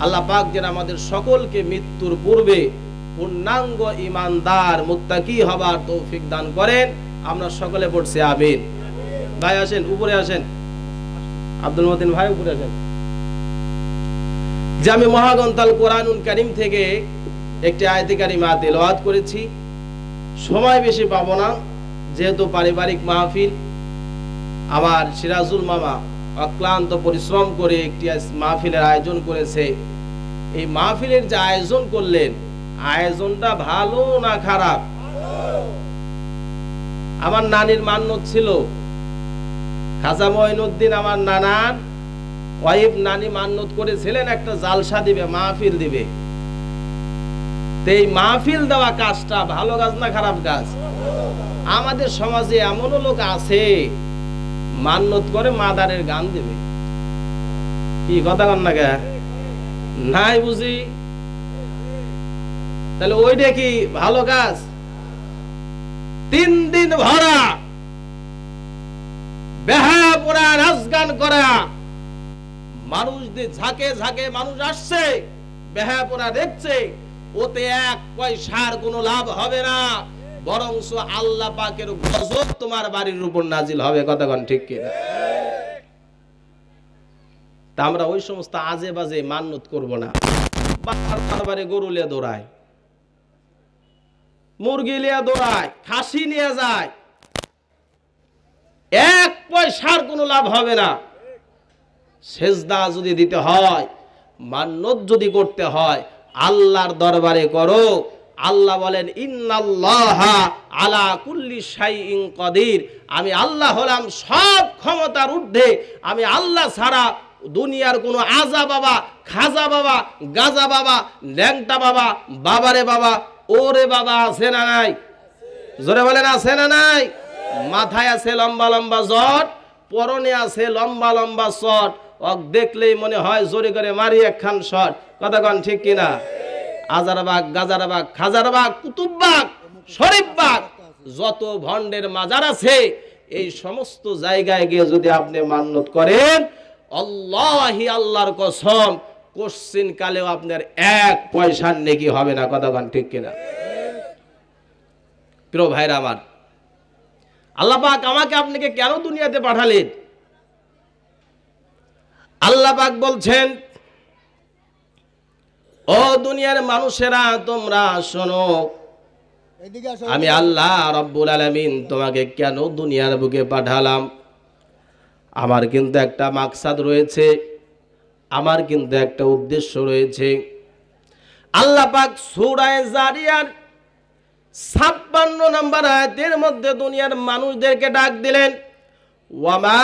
আল্লাহ পাক যেন আমাদের সকলকে মৃত্যুর পূর্বে পূর্ণাঙ্গ ঈমানদার মুত্তাকি হবার তৌফিক দান করেন। আমরা সকলে পড়ছি আমিন। ভাই আসেন, উপরে আসেন, আব্দুল মতিন ভাই উপরে আসেন। যে আমি মহাগ্রন্থাল কোরআনুল কারীম থেকে একটি আয়াতে কারিমা তেলাওয়াত করেছি। সময় বেশি পাবো না, যেহেতু পারিবারিক মাহফিল। আমার সিরাজুল মামা অক্লান্ত পরিশ্রম করে একটি মাহফিলের আয়োজন করেছে। এই মাহফিলের যে আয়োজন করলেন, আয়োজনটা ভালো না খারাপ? আমার নানির মান্যত ছিল, খাজা মঈনুদ্দিন আমার নানার ওয়াইফ নানি মান্যত করেছিলেন একটা জালসা দিবে, মাহফিল দিবে। এই মাহফিল দেওয়া কাজটা ভালো কাজ না খারাপ কাজ? আমাদের সমাজে এমনও লোক আছে মান্যত করে মাদারের গান দিবে। কি কথা কন না কে? নাই বুঝি? তাহলে ওইটা কি ভালো কাজ? 3 দিন ভরা বেহাপরা নাচ গান করা, মানুষদের ঝাঁকে ঝাঁকে মানুষ আসছে, বেহাপরা দেখছে, ওতে 1 পয়সার কোনো লাভ হবে না, বরংস আল্লাহ পাকের গজব তোমার বাড়ির উপর নাজিল হবে। কতক্ষণ ঠিক কিনা? তা আমরা ওই সমস্ত আজে বাজে মান্যত করব না। বারবারে গরু লিয়ে দৌড়ায়, মুরগি লিয়ে দৌড়ায়, খাসি নিয়ে যায়, 1 পয়সার কোনো লাভ হবে না। সেজদা যদি দিতে হয়, মান্যত যদি করতে হয়, আল্লাহর দরবারে করো। আল্লাহ বলেন ইন্নাল্লাহা আলা কুল্লি শাইইন কাদির, আমি আল্লাহ হলাম সব ক্ষমতার ঊর্ধ্বে। আমি আল্লাহ ছাড়া দুনিয়ার কোনো আজা বাবা, খাজা বাবা, গাজা বাবা, ল্যাংটা বাবা, বাবারে বাবা, ওরে বাবা আছে না নাই? জোরে বলেন আছে না নাই? মাথায় আছে লম্বা লম্বা জট, পরনে আছে লম্বা লম্বা শট, ওক দেখলেই মনে হয় জোরে করে মারি একখান শট। কতক্ষণ ঠিক কিনা? আজারবাগ, গাজারবাগ, খাজারবাগ, কুতুববাগ, শরীফবাগ, যত ভণ্ডের মাজার আছে, এই সমস্ত জায়গায় গিয়ে যদি আপনি মান্যত করেন, আল্লাহি আল্লাহর কসম, কোশ্চিন কালেও আপনার 1 পয়সার নেকি হবে না। কতক্ষণ ঠিক কিনা? প্রিয় ভাইরা আমার, আল্লাহ পাক আমাকে আপনাকে কেন দুনিয়াতে পাঠালেন? আল্লাহ পাক বলছেন, ও দুনিয়ার মানুষেরা তোমরা শোনো, আমি আল্লাহ রব্বুল আলামিন তোমাকে কেন দুনিয়ার বুকে পাঠালাম। আমার কিন্তু একটা মাকসাদ রয়েছে, আমার কিন্তু একটা উদ্দেশ্য রয়েছে। আল্লাহ পাক সূরা জারিয়াত 56 নম্বর আয়াতের মধ্যে দুনিয়ার মানুষদেরকে ডাক দিলেন, ওয়ামা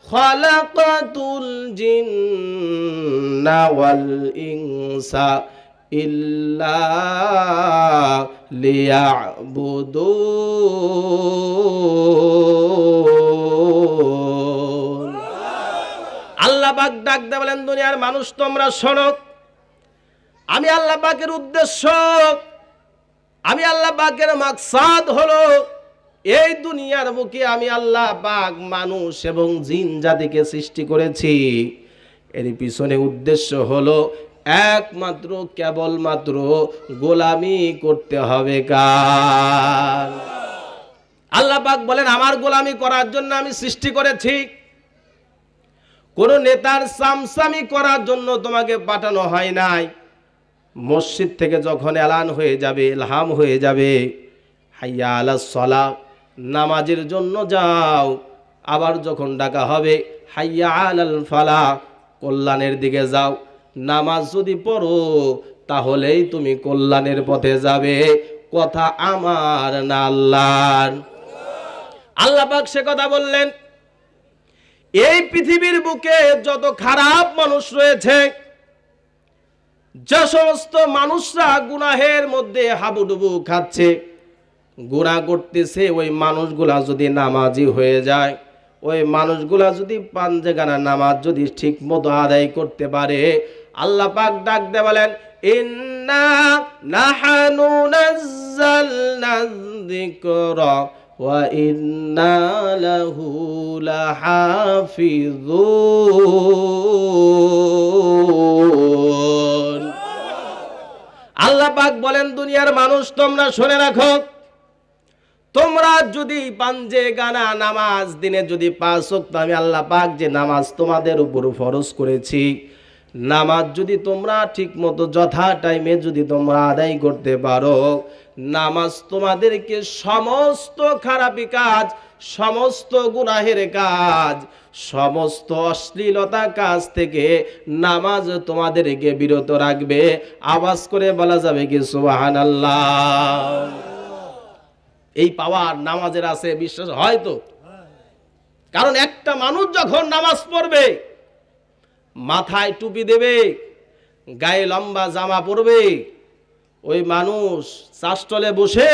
খালাকাতুল জিন্না ওয়াল ইনসা ইল্লা লিয়াবুদুন। আল্লাহ পাক ডাক দিয়ে বলেন, দুনিয়ার মানুষ তোমরা শোনো, আমি আল্লাহ পাকের উদ্দেশ্য, আমি আল্লাহ পাকের মাকসাদ হলো, এই দুনিয়ার বুকে আমি আল্লাহ পাক মানুষ এবং জিন জাতিকে সৃষ্টি করেছি। এর পিছনে উদ্দেশ্য হলো একমাত্র কেবলমাত্র গোলামি করতে হবে কার? আল্লাহ পাক বলেন, আমার গোলামি করার জন্য আমি সৃষ্টি করেছি। কোন নেতার সামসামি করার জন্য তোমাকে পাঠানো হয় নাই। মসজিদ থেকে যখন এলান হয়ে যাবে, ইলহাম হয়ে যাবে, হাইয়া আলাস সালাহ, নামাজের জন্য যাও, আবার যখন ডাকা হবে হাইয়া আলাল ফালাহ, কল্যাণের দিকে যাও, নামাজ যদি পড়ো তাহলেই তুমি কল্যাণের পথে যাবে। কথা আমার না আল্লাহর। আল্লাহ পাক সে কথা বললেন। এই পৃথিবীর বুকে যত খারাপ মানুষ রয়েছে, যে সমস্ত মানুষরা গুনাহের মধ্যে হাবুডুবু খাচ্ছে, গুনাহ করতেছে, ওই মানুষগুলা যদি নামাজি হয়ে যায়, ওই মানুষগুলা যদি পাঞ্জেগানা নামাজ যদি ঠিক মতো আদায় করতে পারে, আল্লাহ পাক ডাক দিয়ে বলেন, ইন্না নাহনু নাযালনা যিকরা ওয়া ইন্না লাহু লাহাফিজুন। আল্লাহ পাক বলেন, দুনিয়ার মানুষ তোমরা শুনে রাখো, তোমরা যদি পাঞ্জে গানা নামাজ দিনে যদি 5 ওয়াক্ত আমি আল্লাহ পাক যে নামাজ তোমাদের উপর ফরজ করেছি, নামাজ যদি তোমরা ঠিক মতো যথা টাইমে যদি তোমরা আদায় করতে পারো, নামাজ তোমাদেরকে সমস্ত খারাপি কাজ, সমস্ত গুনাহের কাজ, সমস্ত অশ্লীলতা কাজ থেকে নামাজ তোমাদেরকে বিরত রাখবে। আওয়াজ করে বলা যাবে কি সুবহানাল্লাহ? এই পাওয়ার নামাজের আছে, বিশ্বাস হয়তো? কারণ একটা মানুষ যখন নামাজ পড়বে, মাথায় টুপি দেবে, গায়ে লম্বা জামা পরবে, ওই মানুষ চাষটলে বসে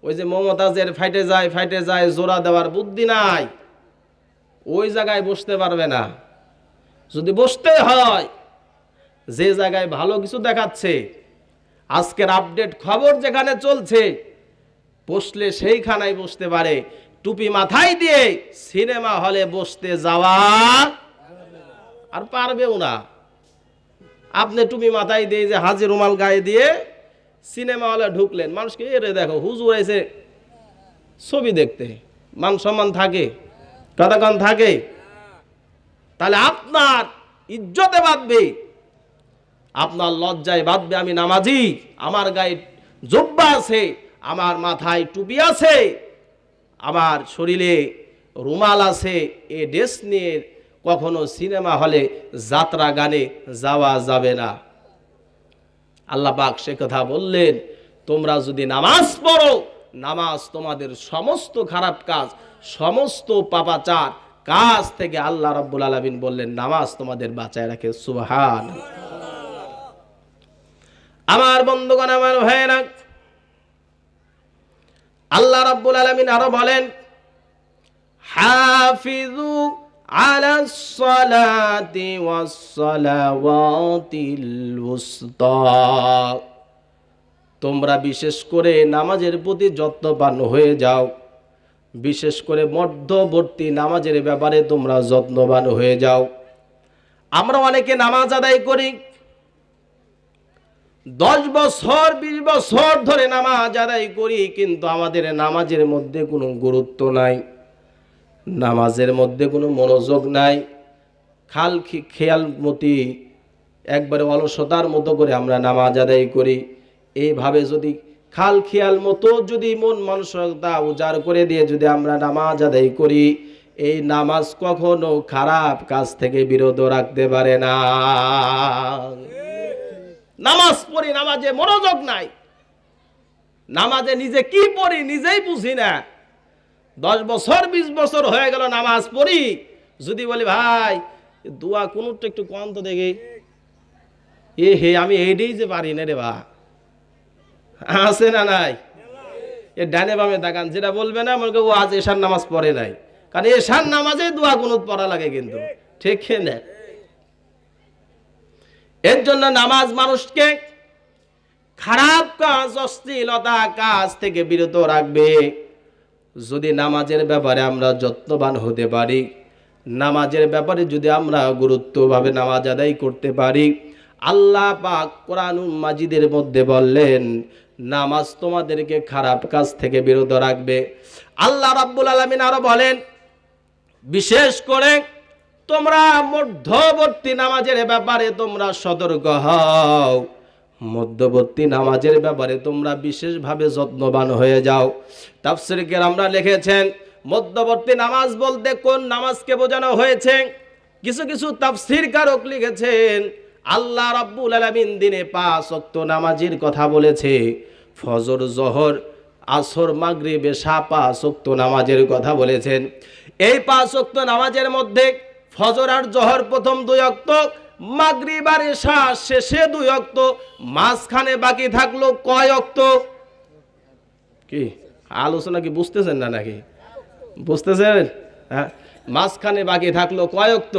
ওই যে মমতাজের ফাইটে যায় জোড়া দেওয়ার বুদ্ধি নাই, ওই জায়গায় বসতে পারবে না। যদি বসতে হয়, যে জায়গায় ভালো কিছু দেখাচ্ছে, আজকের আপডেট খবর যেখানে চলছে, বসলে সেইখানায় বসতে পারে। টুপি মাথায় দিয়ে সিনেমা হলে বসতে যাওয়া আর পারবেও না। আপনি টুপি মাথায় দিয়ে যে হাজি রুমাল গায়ে দিয়ে সিনেমা হলে ঢুকলেন, মানুষকে এরে দেখো হুজুর এসে ছবি দেখতে, মান সম্মান থাকে, কতক্ষণ থাকে? তাহলে আপনার ইজ্জতে বাঁধবে, আপনার লজ্জায় বাঁধবে। আমি নামাজি, আমার গায়ে জুব্বা আছে, আমার মাথায় টুপি আছে, আমার শরীরে রুমাল আছে, এ ড্রেস নিয়ে কখনো সিনেমা হলে যাত্রা গানে যাওয়া যাবে না। আল্লাহ পাক সে কথা বললেন, তোমরা যদি নামাজ পড়ো, নামাজ তোমাদের সমস্ত খারাপ কাজ, সমস্ত পাপাচার কাজ থেকে আল্লাহ রাব্বুল আলামিন বললেন নামাজ তোমাদের বাঁচায় রাখে। সুবহানাল্লাহ। আমার বন্ধুগণ, আমার ভাইয়েরা, আল্লাহ রাব্বুল আলামিন আরো বলেন, হাফিজু আলাস সালাতি ওয়াস সালাওয়াতিল উসতা। তোমরা বিশেষ করে নামাজের প্রতি যত্নবান হয়ে যাও, বিশেষ করে মধ্যবর্তী নামাজের ব্যাপারে তোমরা যত্নবান হয়ে যাও। আমরা অনেকে নামাজ আদায় করি, 10 বছর 20 বছর ধরে নামাজ আদায় করি, কিন্তু আমাদের নামাজের মধ্যে কোনো গুরুত্ব নাই, নামাজের মধ্যে কোনো মনোযোগ নাই। খেয়াল মতি একবারে অলসতার মতো করে আমরা নামাজ আদায় করি। এইভাবে যদি খেয়াল মতো যদি মন মানসিকতা উজাড় করে দিয়ে যদি আমরা নামাজ আদায় করি, এই নামাজ কখনো খারাপ কাজ থেকে বিরত রাখতে পারে না। নামাজ পড়ি, নামাজে মনোযোগ নাই, নামাজে নিজে কি পড়ি নিজেই বুঝি না। 10 বছর 20 বছর হয়ে গেল নামাজ পড়ি, যদি বলি ভাই দোয়া কোনটা একটু কম তো দেখি, আমি এইটাই যে পারি না রে বা, আছে না নাই? এ ডানে বামে তাকান, যেটা বলবে না মনে ও আজ এশার নামাজ পড়ে নাই, কারণ এশার নামাজে দোয়া কুনুত পড়া লাগে, কিন্তু ঠিক না? এর জন্য নামাজ মানুষকে খারাপ কাজ, অশ্লীলতা কাজ থেকে বিরত রাখবে। যদি নামাজের ব্যাপারে আমরা যত্নবান হতে পারি, নামাজের ব্যাপারে যদি আমরা গুরুত্বভাবে নামাজ আদায় করতে পারি, আল্লাহ পাক কোরআনুল মাজিদের মধ্যে বললেন নামাজ তোমাদেরকে খারাপ কাজ থেকে বিরত রাখবে। আল্লাহ রাব্বুল আলামিন আরো বলেন, বিশেষ করে তোমরা মধ্যবর্তী নামাজের ব্যাপারে তোমরা সতর্ক হও, মধ্যবর্তী নামাজের ব্যাপারে তোমরা বিশেষভাবে যত্নবান হয়ে যাও। তাফসীরে কেরামরা লিখেছেন, মধ্যবর্তী নামাজ বলতে কোন নামাজকে বোঝানো হয়েছে? কিছু কিছু তাফসীরকারক লিখেছেন, আল্লাহ রাব্বুল আলামিন দিনে 5 ওয়াক্ত নামাজের কথা বলেছে, ফজর, জোহর, আসর, মাগরিব, এশা 5 ওয়াক্ত নামাজের কথা বলেছেন। এই 5 ওয়াক্ত নামাজের মধ্যে ফজর আর জোহর প্রথম 2 ওয়াক্ত, মাগরিব আর এশা শেষে 2 ওয়াক্ত, মাঝখানে বাকি থাকলো কয় ওয়াক্ত? কি আলোচনা কি বুঝতেছেন না নাকি? বুঝতেছেন? হ্যাঁ, মাঝখানে বাকি থাকলো কয় ওয়াক্ত?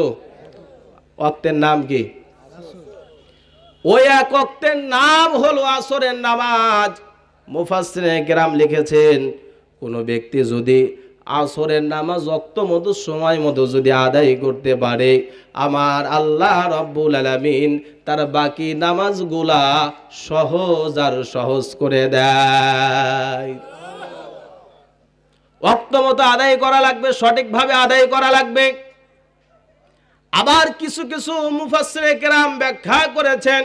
ওয়াক্তের নাম কি? ওই এক ওয়াক্তের নাম হলো আসরের নামাজ। মুফাসসিরে কেরাম লিখেছেন, কোনো ব্যক্তি যদি আসরের নামাজ ওয়াক্ত মতো সময় মতো যদি আদায় করতে পারে, আমার আল্লাহ রাব্বুল আলামিন তার বাকি নামাজগুলা সহজ আর সহজ করে দেয়। ওয়াক্ত মতো আদায় করা লাগবে, সঠিকভাবে আদায় করা লাগবে। আবার কিছু কিছু মুফাসসিরে কেরাম ব্যাখ্যা করেছেন,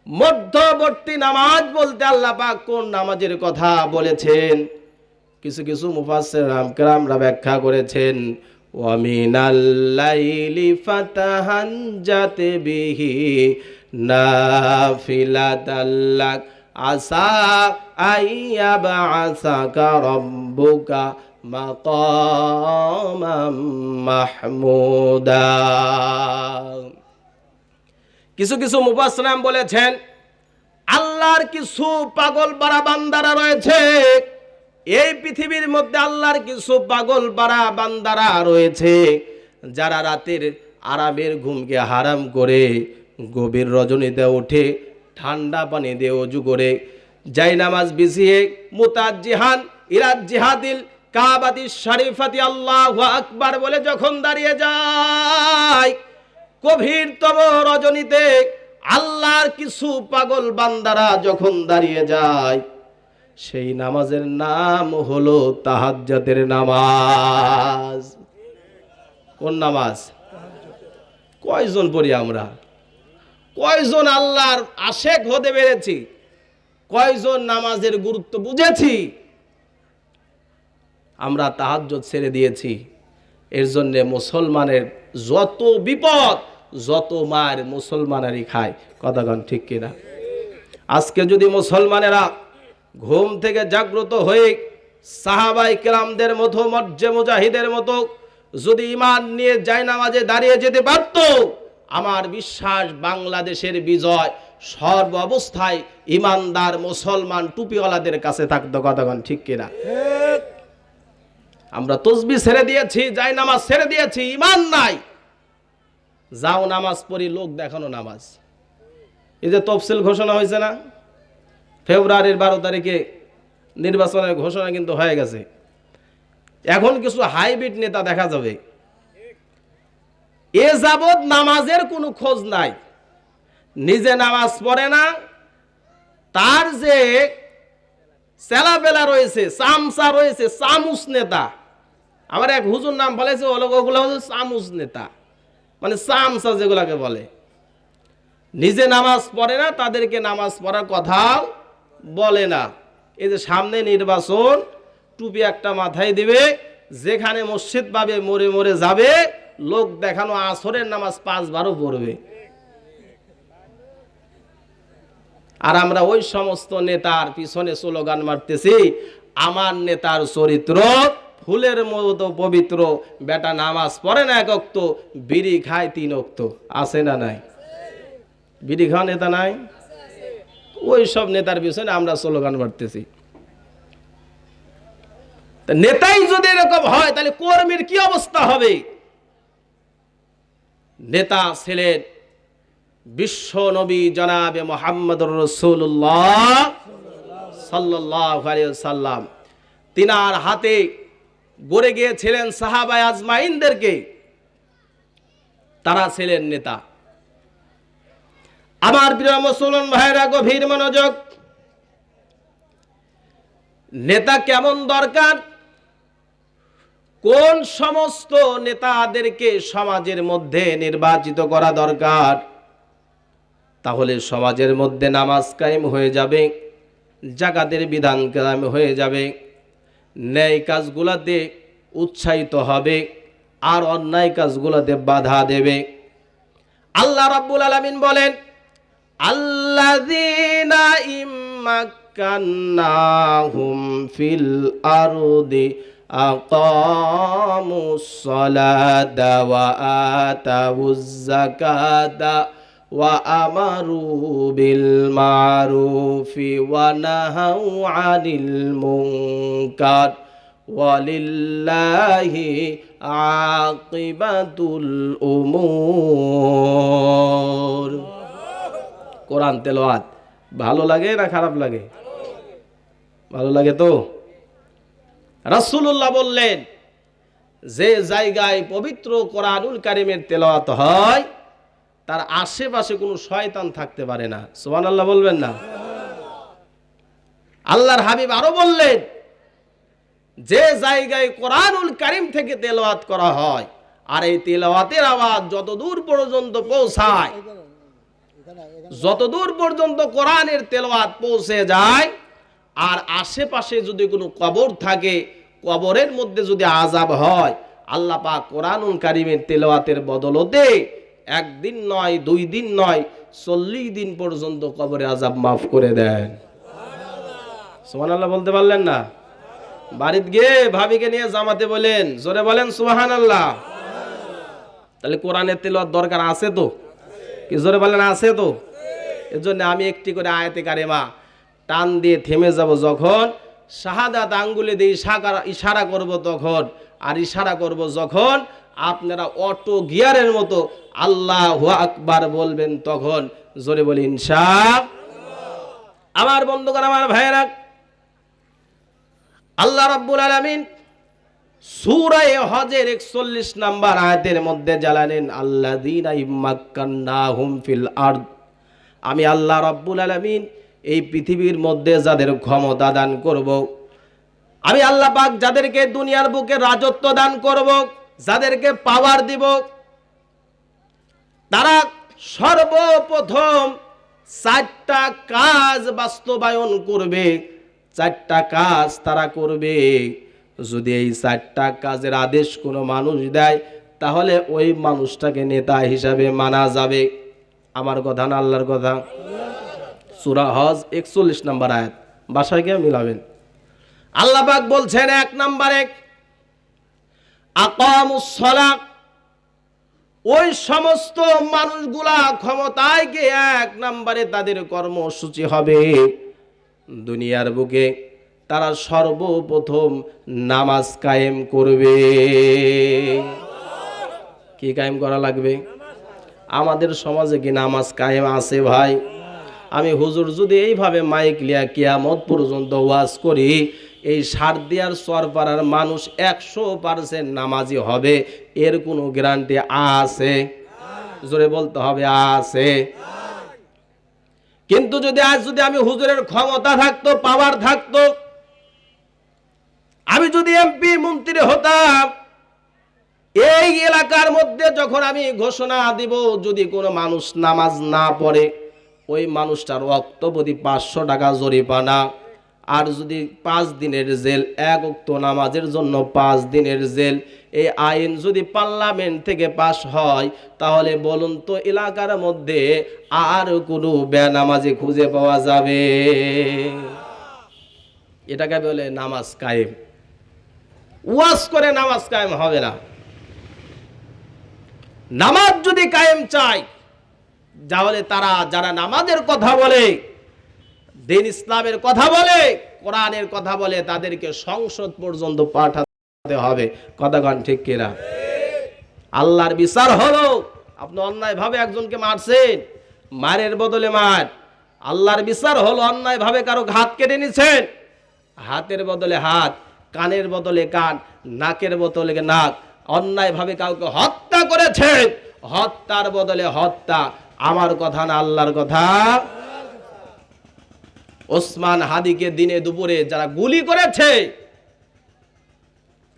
মধ্যবর্তী নামাজ বলতে আল্লাহ পাক কোন নামাজের কথা বলেছেন। কিছু কিছু মুফাসসির কেরামরা ব্যাখ্যা করেছেন, ওয়া মিনাল লাইলি ফাতাহাজ্জাত বিহি নাফিলাতাল লাক আসা আইয়াবআসাকা রাব্বুকা মাকামাম মাহমুদা। কিছু কিছু মুফাসসির বলেছেন, আল্লাহর কিছু পাগল পারা বান্দারা রয়েছে, এই পৃথিবীর মধ্যে আল্লাহর কিছু পাগল পারা বান্দারা রয়েছে যারা রাতের আরামের ঘুমকে হারাম করে গভীর রজনীতে উঠে ঠান্ডা পানি দিয়ে ওযু করে জায়নামাজ বিছিয়ে মুতাজ্জিহান ইলা জিহাদিল কাবাতিশ শরীফাতি আল্লাহু আকবার বলে যখন দাঁড়িয়ে যায়, গভীরতম রজনীতে আল্লাহর কিছু পাগল বান্দারা যখন দাঁড়িয়ে যায়, সেই নামাজের নাম হলো তাহাজ্জুদের নামাজ। কোন নামাজ? কয়জন পড়ি আমরা? কয়জন আল্লাহর আশেক হতে পেরেছি? কয়জন নামাজের গুরুত্ব বুঝেছি? আমরা তাহাজ্জুদ ছেড়ে দিয়েছি। এর জন্য মুসলমানের যত বিপদ, যত মার মুসলমানেরই খায়। কথাগণ ঠিক কিনা? আজকে যদি মুসলমানেরা ঘুম থেকে জাগ্রত হয়ে সাহাবায়ে কেরামদের মতো, মর্জে মুজাহিদের মতো যদি ঈমান নিয়ে জায়নামাজে দাঁড়িয়ে যেতে পারত, আমার বিশ্বাস বাংলাদেশের বিজয় সর্ব অবস্থায় ঈমানদার মুসলমান টুপিওয়ালাদের কাছে থাকতো। কথাগণ ঠিক কিনা? আমরা তাসবিহ ছেড়ে দিয়েছি, জায়নামাজ ছেড়ে দিয়েছি, ঈমান নাই। যাও নামাজ পড়ি, লোক দেখানো নামাজ। এই যে তফসিল ঘোষণা হয়েছে না, ফেব্রুয়ারির 12 তারিখে নির্বাচনের ঘোষণা কিন্তু হয়ে গেছে। এখন কিছু হাইব্রিড নেতা দেখা যাবে, এ যাবৎ নামাজের কোনো খোঁজ নাই, নিজে নামাজ পড়ে না, তার যে চেলাবেলা রয়েছে, চামচা রয়েছে, চামুচ নেতা। আমার এক হুজুর নাম বলেছে, ওগুলো হচ্ছে চামুচ নেতা, মানে চামচা যেগুলাকে বলে। নিজে নামাজ পড়ে না, তাদেরকে নামাজ পড়ার কথা বলে না। এই যে সামনে নির্বাচন, টুপি একটা মাথায় দিবে, যেখানে মসজিদ পাবে মরে মরে যাবে, লোক দেখানো আসরের নামাজ 5 বারও পড়বে। আর আমরা ওই সমস্ত নেতার পিছনে স্লোগান মারতেছি, আমার নেতার চরিত্র ফুলের মতো পবিত্র, বেটা নামাজ পড়ে না 1 ওয়াক্ত, বিড়ি খায় 3 ওয়াক্ত। আছে না নাই? বিড়ি খাওয়া নেতা নাই? ওই সব নেতার পিছনে আমরা স্লোগান মারতেছি। নেতাই যদি এরকম হয়, তাহলে কর্মীর কি অবস্থা হবে? নেতা ছিলেন বিশ্ব নবী জনাবে মুহাম্মদুর রাসূলুল্লাহ সাল্লাল্লাহু আলাইহি ওয়াসাল্লাম। তিনার হাতে গড়ে গিয়েছিলেন সাহাবায়ে আজমাইনদেরকে, তারা ছিলেন নেতা। আমার প্রিয় মুসলমান ভাইরা, গভীর মনোযোগ। নেতা কেমন দরকার? কোন সমস্ত নেতাদেরকে সমাজের মধ্যে নির্বাচিত করা দরকার? তাহলে সমাজের মধ্যে নামাজ কায়েম হয়ে যাবে, জাকাতের বিধান কায়েম হয়ে যাবে, ন্যায় কাজগুলোতে উৎসাহিত হবে, আর অন্যায় কাজগুলোতে বাধা দেবে। আল্লাহ রাব্বুল আলামিন বলেন, আল্লাযীনা ইম্মাক্কান্নাহুম ফিল আরদি আকামুস সালাতা ওয়া আতাউয যাকাতা ওয়া আমারু বিল মারুফি ওয়া নাহাউ আনিল মুনকার ওয়ালিল্লাহি আকিবাতুল উমুর। কোরআন তেলাওয়াত ভালো লাগে না খারাপ লাগে? ভালো লাগে তো? রাসূলুল্লাহ বললেন, যে জায়গায় পবিত্র কোরআনুল কারীমের তেলাওয়াত হয় তার আশেপাশে কোনো শয়তান থাকতে পারে না। সুবহানাল্লাহ বলবেন না? আল্লাহর হাবিব আরো বললেন, যে জায়গায় কোরআনুল কারীম থেকে তেলাওয়াত করা হয় আর এই তেলাওয়াতের আওয়াজ যতদূর পর্যন্ত পৌঁছায়, যতদূর পর্যন্ত কোরআনের তেলাওয়াত পৌঁছে যায়, আর আশেপাশে যদি কোনো কবর থাকে, কবরের মধ্যে যদি আযাব হয়, আল্লাহ পাক কোরআনুল কারীমের তেলাওয়াতের বদলতে একদিন নয়, 2 দিন নয়, 40 দিন পর্যন্ত কবরের আযাব মাফ করে দেন। সুবহানাল্লাহ বলতে পারলেন না? বাড়িতে গিয়ে ভাবিকে নিয়ে জামাতে বলেন, জোরে বলেন সুবহানাল্লাহ। তাহলে কোরআনের তেলাওয়াত দরকার আছে তো? কি জোরে বলেন আছে তো? এজন্য আমি একটি করে আয়াতে কারিমা টান দিয়ে থেমে যাব যখন, শাহাদাত আঙ্গুলে দিয়ে ইশারা করব তখন, আর ইশারা করব যখন আপনারা অটো গিয়ারের মতো আল্লাহু আকবার বলবেন তখন। জোরে বলি ইনশাআল্লাহ। আমার বন্ধুগণ, আমার ভাইয়েরা, আল্লাহ রাব্বুল আলামিন সূরা হজের 41 নম্বর আয়াতের মধ্যে জানালেন, আল্লাযীনা ইম্মাক্কান্নাহুম ফিল আরদ, আমি আল্লাহ রাব্বুল আলামিন এই পৃথিবীর মধ্যে যাদের ক্ষমতা দান করব, আমি আল্লাহ পাক যাদেরকে দুনিয়ার বুকে রাজত্ব দান করব, যাদেরকে পাওয়ার দিব, তারা সর্বপ্রথম 4টা কাজ বাস্তবায়ন করবে। 4টা কাজ তারা করবে। যদি এই 4টা কাজের আদেশ কোনো মানুষ দেয়, তাহলে ওই মানুষটাকে নেতা হিসাবে মানা যাবে। আমার কথা না আল্লাহর কথা? সূরা হজ 41 নম্বর আয়াত, বাসায় গিয়ে মিলাবেন। আল্লাহ পাক বলছেন 1 নম্বরে আকামুস সালাত, ওই সমস্ত মানুষগুলা ক্ষমতায় গিয়ে 1 নম্বরে তাদের কর্মসূচি হবে, দুনিয়ার বুকে তারা সর্বপ্রথম নামাজ কায়েম করবে। কি কায়েম করা লাগবে? আমাদের সমাজে কি নামাজ কায়েম আছে ভাই? আমি হুজুর যদি এইভাবে মাইক লিয়া কিয়ামত পর্যন্ত ওয়াজ করি, এই সারদিয়ার চরপাড়ার মানুষ 100% নামাজি হবে, এর কোনো গ্যারান্টি আছে? জোরে বলতে হবে আছে। কিন্তু যদি আমি হুজুরের ক্ষমতা থাকতো, পাওয়ার থাকতো, আমি যদি এমপি মন্ত্রী হতাম, এই এলাকার মধ্যে যখন আমি ঘোষণা দিব, যদি কোনো মানুষ নামাজ না পড়ে, ওই মানুষটার রক্তবতী 500 টাকা জরিমানা, আর যদি 5 দিনের জেল, 1 ওয়াক্ত নামাজের জন্য 5 দিনের জেল, এই আইন যদি পার্লামেন্ট থেকে পাশ হয়, তাহলে বলুন তো এলাকার মধ্যে আর কোনো বেনামাজি খুঁজে পাওয়া যাবে? এটাকে বলে নামাজ কায়েম। ওয়াজ করে নামাজ কায়েম হবে না। নামাজ যদি কায়েম চাই, তাহলে তারা যারা নামাজের কথা বলে, দিন ইসলামের কথা বলে, কোরআনের কথা বলে, তাদেরকে সংসদ পর্যন্ত পাঠাতে হবে। কথাগণ ঠিক কিনা? আল্লাহর বিচার হলো, আপনি অন্যায় ভাবে একজনকে মারছেন, মারের বদলে মার। আল্লাহর বিচার হলো, অন্যায় ভাবে কারো হাত কেটে নিছেন, হাতের বদলে হাত, কানের বদলে কান, নাকের বদলে নাক। অন্যায় ভাবে কাউকে হত্যা করেছেন, হত্যার বদলে হত্যা। আমার কথা না আল্লাহর কথা? ওসমান হাদিকে দিনে দুপুরে যারা গুলি করেছে,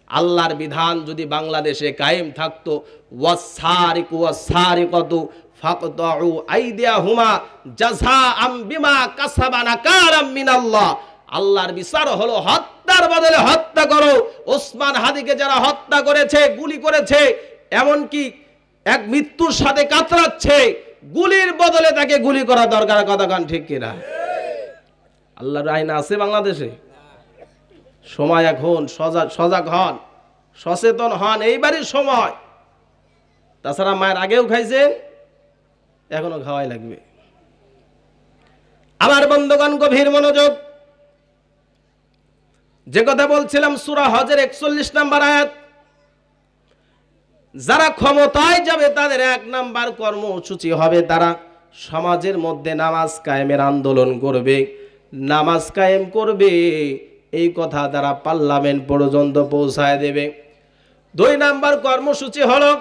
আল্লাহর বিধান যদি বাংলাদেশে কায়েম থাকতো, ওয়াসারিকু ওয়াসারিকাতু ফাকতাউ আইদিয়াহুমা জাযাআম বিমা কাসাবা নাকারাম মিনাল্লাহ। আল্লাহর বিচার হলো হত্যার বদলে হত্যা করো। ওসমান হাদিকে যারা হত্যা করেছে, গুলি করেছে, এমনকি এক মৃত্যুর সাথে কাতরাচ্ছে, গুলির বদলে তাকে গুলি করা দরকার। কথাগণ ঠিক কিনা? আল্লাহর আইন আছে বাংলাদেশে? সময় এখন সজাগ হন, সচেতন হন, এইবারই সময়। তাছাড়া মায়ের আগেও খাইছেন, এখনো খাওয়াই লাগবে। আমার বন্ধুগণ গভীর মনোযোগ, যে কথা বলছিলাম সূরা হজের 41 নম্বর আয়াত, যারা ক্ষমতায় যাবে তাদের 1 নাম্বার কর্মসূচি হবে তারা সমাজের মধ্যে নামাজ কায়েমের আন্দোলন করবে। নামাজ কায়েম করবে, এই কথা তারা পার্লামেন্ট পর্যন্ত পৌঁছায় দেবে। 2 নাম্বার কর্মসূচি হলো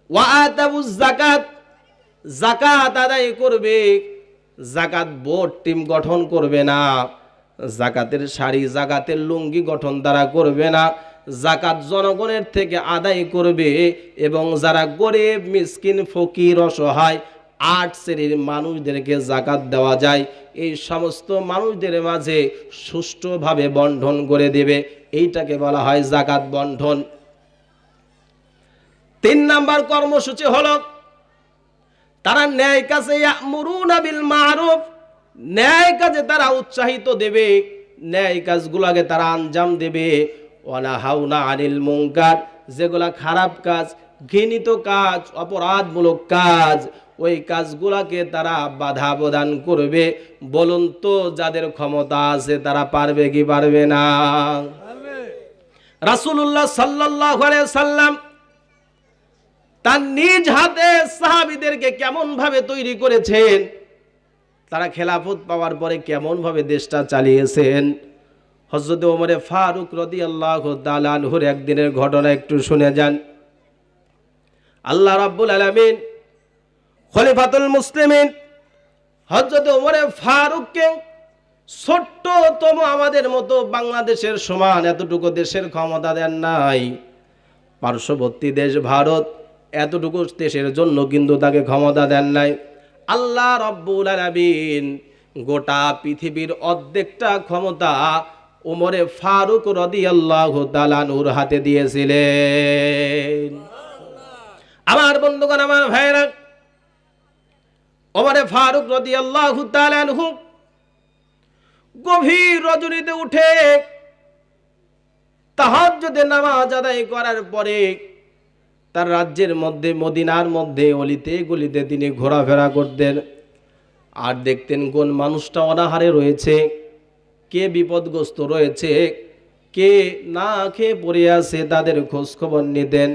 ওয়াতাবুজ যাকাত, যাকাত আদায় করবে। যাকাত বোর্ড টিম গঠন করবে না, যাকাতের শাড়ি যাকাতের লুঙ্গি গঠন তারা করবে না, যাকাত জনগণের থেকে আদায় করবে। এবং যারা গরিব মিসকিন ফকির অসহায় 8 শ্রেণীর মানুষদেরকে যাকাত দেওয়া যায়, এই সমস্ত মানুষদের মাঝে সুষ্ঠুভাবে বন্টন করে দেবে। এইটাকে বলা হয় যাকাত বন্টন। 3 নাম্বার কর্মসূচি হলো তারা ন্যায় কাজে ইয়ামুরুনা বিল মারুফ, ন্যায় কাজে তারা উৎসাহিত দেবে, ন্যায় কাজগুলোকে তারা আঞ্জাম দেবে। ওয়ানাহাউনা আনিল মুনকার, যেগুলা খারাপ কাজ, ঘৃণিত কাজ, অপরাধমূলক কাজ, ওই কাজগুলোকে তারা বাধা প্রদান করবে। বলুন তো যাদের ক্ষমতা আছে তারা পারবে কি পারবে না? রাসূলুল্লাহ সাল্লাল্লাহু আলাইহি সাল্লাম তার নিজ হাতে সাহাবীদেরকে কেমন ভাবে তৈরি করেছেন, তারা খেলাফত পাওয়ার পরে কেমন ভাবে দেশটা চালিয়েছেন। হযরত ওমর ফারুক রাদিয়াল্লাহু তাআলা আনহুর একদিনের ঘটনা একটু শুনে যান। আল্লাহ রাব্বুল আলামিন খলিফাতুল মুসলিমিন হযরত ওমর ফারুককে ছোট্টতম আমাদের মতো বাংলাদেশের সমান এতটুকু দেশের ক্ষমতা দেন নাই। পার্শ্ববর্তী দেশ ভারত এতটুকু দেশের জন্য কিন্তু তাকে ক্ষমতা দেন নাই। আল্লাহ রাব্বুল আলামিন গোটা পৃথিবীর অর্ধেকটা ক্ষমতা ওমরে ফারুক রাদিয়াল্লাহু তাআলা আনহুর হাতে দিয়েছিলেন। আমার বন্ধুগণ, আমার ভাইরা, ওমরে ফারুক রাদিয়াল্লাহু তাআলা আনহু গভীর রজনীতে উঠে তাহাজ্জুদের নামাজ আদায় করার পরে তার রাজ্যের মধ্যে মদিনার মধ্যে অলিতে গলিতে তিনি ঘোরাফেরা করতেন। আর দেখতেন কোন মানুষটা অনাহারে রয়েছে, কে বিপদগ্রস্ত রয়েছে, কে না খেয়ে পড়ে আছে, তাদের খোঁজ খবর নিতেন।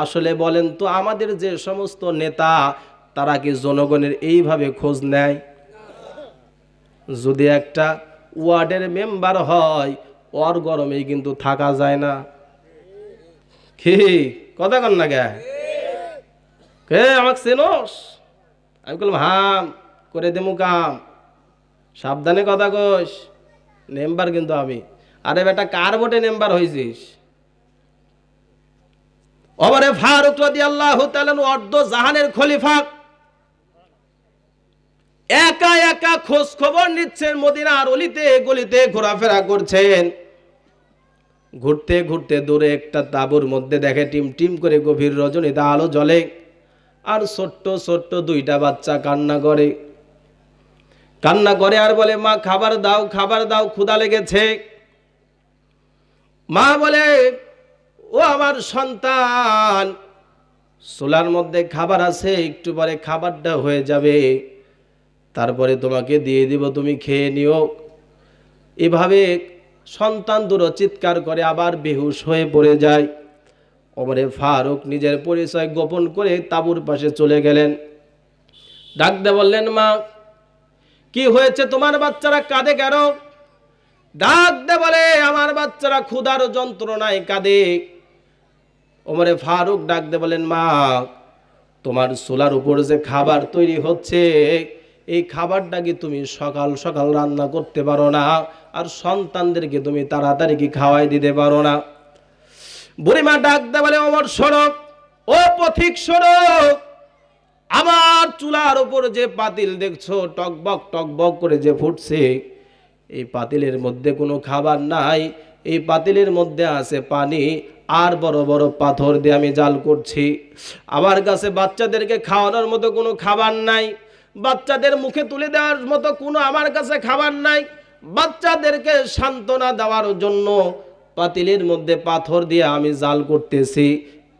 আসলে বলেন তো, আমাদের যে সমস্ত নেতা তারা কি জনগণের এইভাবে খোঁজ নেয়? যদি একটা ওয়ার্ডের মেম্বার হয়, ওর গরমেই কিন্তু থাকা যায় না। কি কথা কন না গে? কে আমাকে চেনোস? আমি বললাম হাম করে দেবো কাম, সাবধানে কথা কইস, মেম্বার কিন্তু আমি। আরে বেটা, কার ভোটে মেম্বার হয়েছিস? ওমরে ফারুক রাদিয়াল্লাহু তাআলা অর্ধ জাহানের খলিফা একা একা খোঁজ খবর নিচ্ছেন, মদিনার অলিতে গলিতে ঘোরাফেরা করছেন। ঘুরতে ঘুরতে দূরে একটা তাঁবুর মধ্যে দেখে টিম টিম করে গভীর রজনীতে আলো জ্বলে, আর ছোট্ট ছোট্ট 2টা বাচ্চা কান্না করে আর বলে, মা খাবার দাও, খাবার দাও, ক্ষুধা লেগেছে। মা বলে, ও আমার সন্তান, চুলার মধ্যে খাবার আছে, একটু পরে খাবারটা হয়ে যাবে, তারপরে তোমাকে দিয়ে দিব, তুমি খেয়ে নিও। এভাবে সন্তান দুটো চিৎকার করে আবার বেহুশ হয়ে পড়ে যায়। ওমরে ফারুক নিজের পরিচয় গোপন করে তাঁবুর পাশে চলে গেলেন। ডাক দিয়ে বললেন, মা কি হয়েছে, তোমার বাচ্চারা কাঁদে কেন? ডাক দিয়ে বলে, আমার বাচ্চারা ক্ষুধার যন্ত্রণায় কাঁদে। ওমরে ফারুক ডাক দিয়ে বলেন, মা তোমার চুলার উপর যে খাবার তৈরি হচ্ছে, এই খাবারটা কি তুমি সকাল সকাল রান্না করতে পারো না? আর সন্তানদেরকে তুমি তাড়াতাড়ি কি খাওয়াই দিতে পারো না? বুড়িমা ডাক দে বলে, ওমর শোনো, ও পথিক শোনো, আমার চুলার উপর যে পাতিল দেখছো টকবক করে যে ফুটছে, এই পাতিলের মধ্যে কোনো খাবার নাই, এই পাতিলের মধ্যে আছে পানি আর বড় বড় পাথর দিয়ে আমি জাল করছি। আমার কাছে বাচ্চাদেরকে খাওয়ানোর মতো কোনো খাবার নাই, বাচ্চাদের মুখে তুলে দেওয়ার মতো কোনো আমার কাছে খাবার নাই। বাচ্চাদেরকে সান্ত্বনা দেওয়ার জন্য পাতিলের মধ্যে পাথর দিয়ে আমি জাল করতেছি।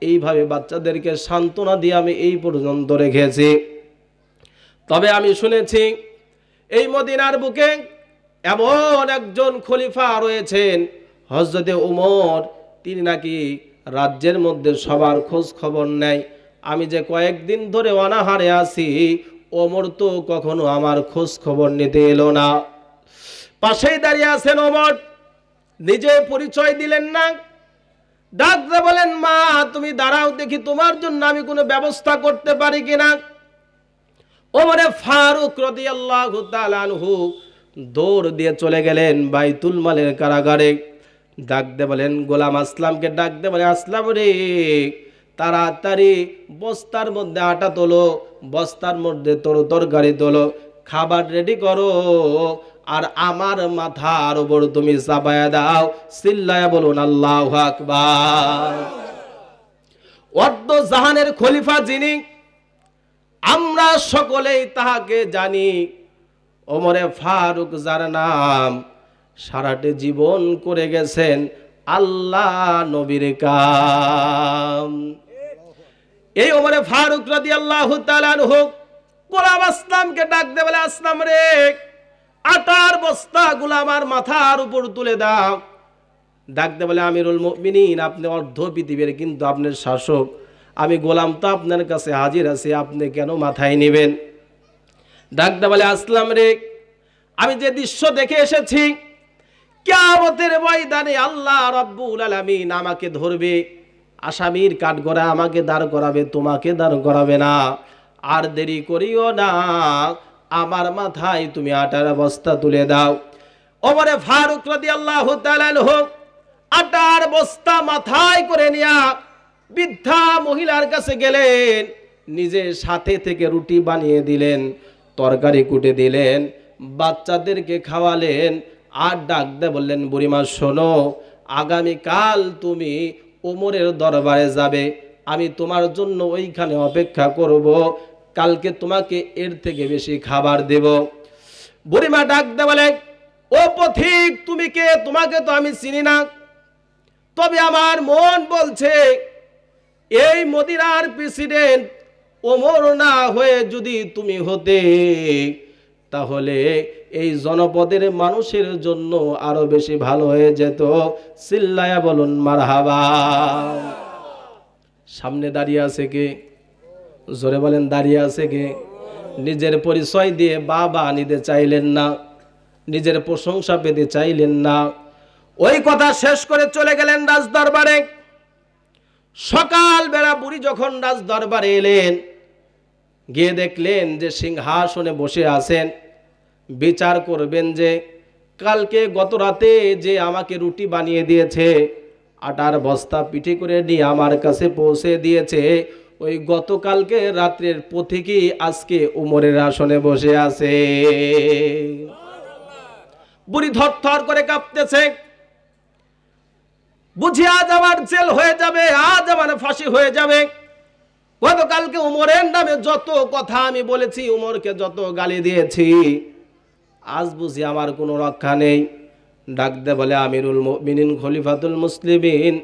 এইভাবে বাচ্চাদেরকে সান্ত্বনা দিয়ে আমি এই পর্যন্ত রেখেছি। তবে আমি শুনেছি এই মদিনার বুকে এমন একজন খলিফা রয়েছেন, হযরতে ওমর, তিনি নাকি রাজ্যের মধ্যে সবার খোঁজ খবর নেয়। আমি যে কয়েকদিন ধরে অনাহারে আছি, ওমর তো কখনো আমার খোঁজ খবর নিতে এলো না। পাশেই দাঁড়িয়ে আছেন ওমর, নিজে পরিচয় দিলেন না, ডাক দিয়ে বলেন, মা তুমি দাঁড়াও দেখি তোমার জন্য আমি কোনো ব্যবস্থা করতে পারি কিনা। ওমরে ফারুক রাদিয়াল্লাহু তাআলা আনহু দৌড় দিয়ে চলে গেলেন বাইতুল মালের কারাগারে। ডাক দিয়ে বলেন, গোলাম আসলামকে ডাক দিয়ে বলে, আসলাম রে, তাড়াতাড়ি বস্তার মধ্যে আটা তোলো, বস্তার মধ্যে তরকারি তোলো, খাবার রেডি করো, আর আমার মাথার উপর তুমি চাপায়া দাও। চিল্লায়া বলুন আল্লাহু আকবার। অর্ধ জাহানের খলিফা যিনি, আমরা সকলেই তাহাকে জানি, ওমরে ফারুক যার নাম, সারাটি জীবন করে গেছেন আল্লাহ নবীর কাম। এই ওমরে ফারুক রাদিয়াল্লাহু তাআলা আনহু গোলাম আসলামকে ডাক দিয়ে বলে, আসলাম রে, আটার বস্তাগুলো আমার মাথার উপর তুলে দাও। ডাক দিয়ে বলে, আমিরুল মুমিনিন, আপনি অর্ধ পৃথিবীর কিন্তু আপনার শাসক, আমি গোলাম তো আপনার কাছে হাজির আছি, আপনি কেন মাথায় নেবেন? ডাক দিয়ে বলে, আসলাম রে, আমি যে দৃশ্য দেখে এসেছি, কিয়ামতের ময়দানে আল্লাহ রাব্বুল আলামিন আমাকে ধরবে, আসামির কাঠগড়ায় আমাকে দাঁড় করাবে, তোমাকে দাঁড় করাবে না। আর দেরি করিও না, আমার মাথায় তুমি আটার বস্তা তুলে দাও। ওমরে ফারুক রাদিয়াল্লাহু তাআলা আনহু আটার বস্তা মাথায় করে নিয়া বৃদ্ধা মহিলার কাছে গেলেন, নিজের সাথে থেকে রুটি বানিয়ে দিলেন, তরকারি কুটে দিলেন, বাচ্চাদেরকে খাওয়ালেন, আর ডাক দিয়ে বললেন, বুড়িমা শোনো, আগামীকাল তুমি ওমরের দরবারে যাবে, আমি তোমার জন্য ওইখানে অপেক্ষা করব, কালকে তোমাকে এর থেকে বেশি খাবার দেব। বুড়িমা ডাক দিয়ে বলে, ও পথিক, তুমি কে? তোমাকে তো আমি চিনি না, তবে আমার মন বলছে এই মদিনার প্রেসিডেন্ট ওমর না হয়ে যদি তুমি হতে, তাহলে এই জনপদের মানুষের জন্য আরো বেশি ভালো হয়ে যেত। চিল্লায়া বলুন মারহাবা। সামনে দাঁড়িয়ে আছে কে? জোরে বলেন, দাঁড়িয়ে আছে কে? নিজের পরিচয় দিয়ে বাবা নিতে চাইলেন না, নিজের প্রশংসা পেতে চাইলেন না। ওই কথা শেষ করে চলে গেলেন রাজ দরবারে। সকাল বেলা বুড়ি যখন রাজ দরবারে এলেন, গিয়ে দেখলেন যে সিংহাসনে বসে আছেন, বিচার করবেন যে কালকে গত রাতে যে আমাকে রুটি বানিয়ে দিয়েছে, আটার বস্তা পিঠে করে নিয়ে আমার কাছে পৌঁছে দিয়েছে, ওই গতকালকে রাত্রের পথিকই আজকে উমরের আসনে বসে আছে। বুড়ি থরথর করে কাঁপতেছে, বুঝি আজ আমার জেল হয়ে যাবে, আজ আমার ফাঁসি হয়ে যাবে। গতকালকে উমরের নামে যত কথা আমি বলেছি, উমরকে যত গালি দিয়েছি, আজ বুঝি আমার কোনো রক্ষা নেই। ডাক দে বলে, আমিরুল মুমিনিন খলিফাতুল মুসলিমিন,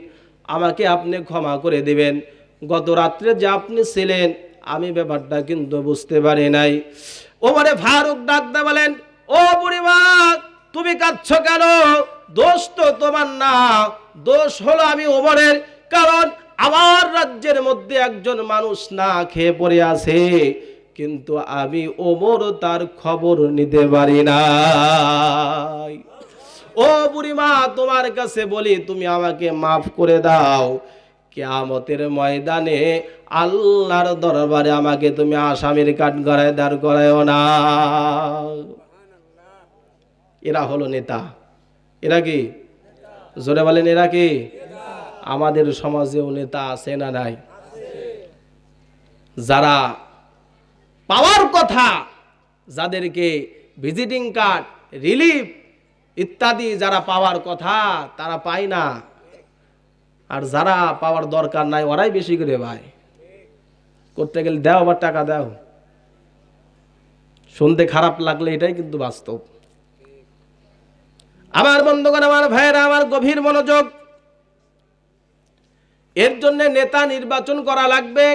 আমাকে আপনি ক্ষমা করে দিবেন, গত রাত্রে যে আপনি ছিলেন আমি ব্যাপারটা কিন্তু বুঝতে পারি নাই। ওমরে ফারুক ডাক দে বলেন, ও বুড়িমা, তুমি কাঁদছ কেন? দোষ তো তোমার না, দোষ হলো আমি ওমরের। কারণ আমার রাজ্যের মধ্যে একজন মানুষ না খেয়ে পড়ে আছে, কিন্তু আমি ওমর তার খবর নিতে পারি না। ও বুড়িমা, তোমার কাছে বলি, তুমি আমাকে মাফ করে দাও, কিয়ামতের ময়দানে আল্লাহর দরবারে আমাকে তুমি আসামির কাঠগড়ায় দাঁড় করায়ও না। এরা হলো নেতা। এরা কি? জোরে বলেন, এরা কি? আমাদের সমাজেও নেতা আছে না নাই? যারা পাওয়ার কথা, যাদেরকে ভিজিটিং কার্ড, রিলিফ ইত্যাদি যারা পাওয়ার কথা, তারা পায় না। আর যারা পাওয়ার দরকার নাই, ওরাই বেশি করে ভাই করতে গেলে দাও, আবার টাকা দাও। শুনতে খারাপ লাগলে এটাই কিন্তু বাস্তব। আমার বন্ধুগণ, আমার ভাইয়েরা, আমার গভীর মনোযোগ। এর জন্য নেতা নির্বাচন করা লাগবে।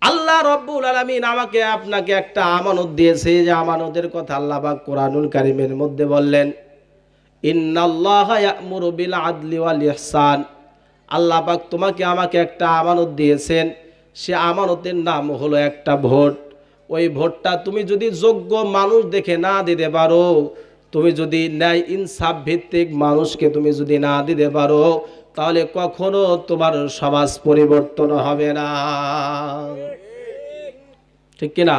আল্লাহ রব্বুল আলামিন আমাকে আপনাকে একটা আমানত দিয়েছে, যে আমানতের কথা আল্লাহ পাক কোরআনুল কারীমের মধ্যে বললেন, ইন্নাল্লাহা ইয়া'মুরু বিল আদলি ওয়াল ইহসান। আল্লাহ পাক তোমাকে আমাকে একটা আমানত দিয়েছেন, সে আমানতের নাম হলো একটা ভোট। ওই ভোটটা তুমি যদি যোগ্য মানুষ দেখে না দিতে পারো, তুমি যদি ন্যায় ইনসাফ ভিত্তিক মানুষকে তুমি যদি না দিতে পারো, তাহলে কখনো তোমার সমাজ পরিবর্তন হবে না। ঠিক কিনা?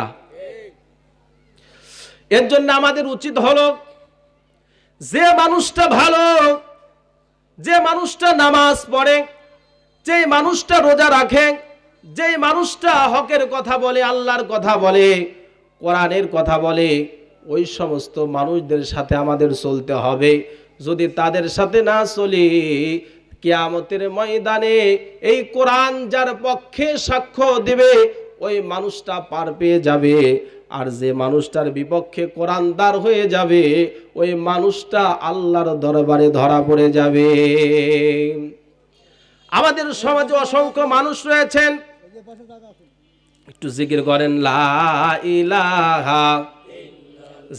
এর জন্য আমাদের উচিত হলো, যে মানুষটা ভালো, যে মানুষটা নামাজ পড়ে, যে মানুষটা রোজা রাখে, যে মানুষটা হকের কথা বলে, আল্লাহর কথা বলে, কোরআনের কথা বলে, ওই সমস্ত মানুষদের সাথে আমাদের চলতে হবে। যদি তাদের সাথে না চলি, কিয়ামতের ময়দানে এই কোরআন যার পক্ষে সাক্ষ্য দিবে ওই মানুষটা পার পেয়ে যাবে, আর যে মানুষটার বিপক্ষে কোরআনদার হয়ে যাবে ওই মানুষটা আল্লাহর দরবারে ধরা পড়ে যাবে। আমাদের সমাজে অসংখ্য মানুষ রয়েছেন, একটু জিকির করেন লা ইলাহা,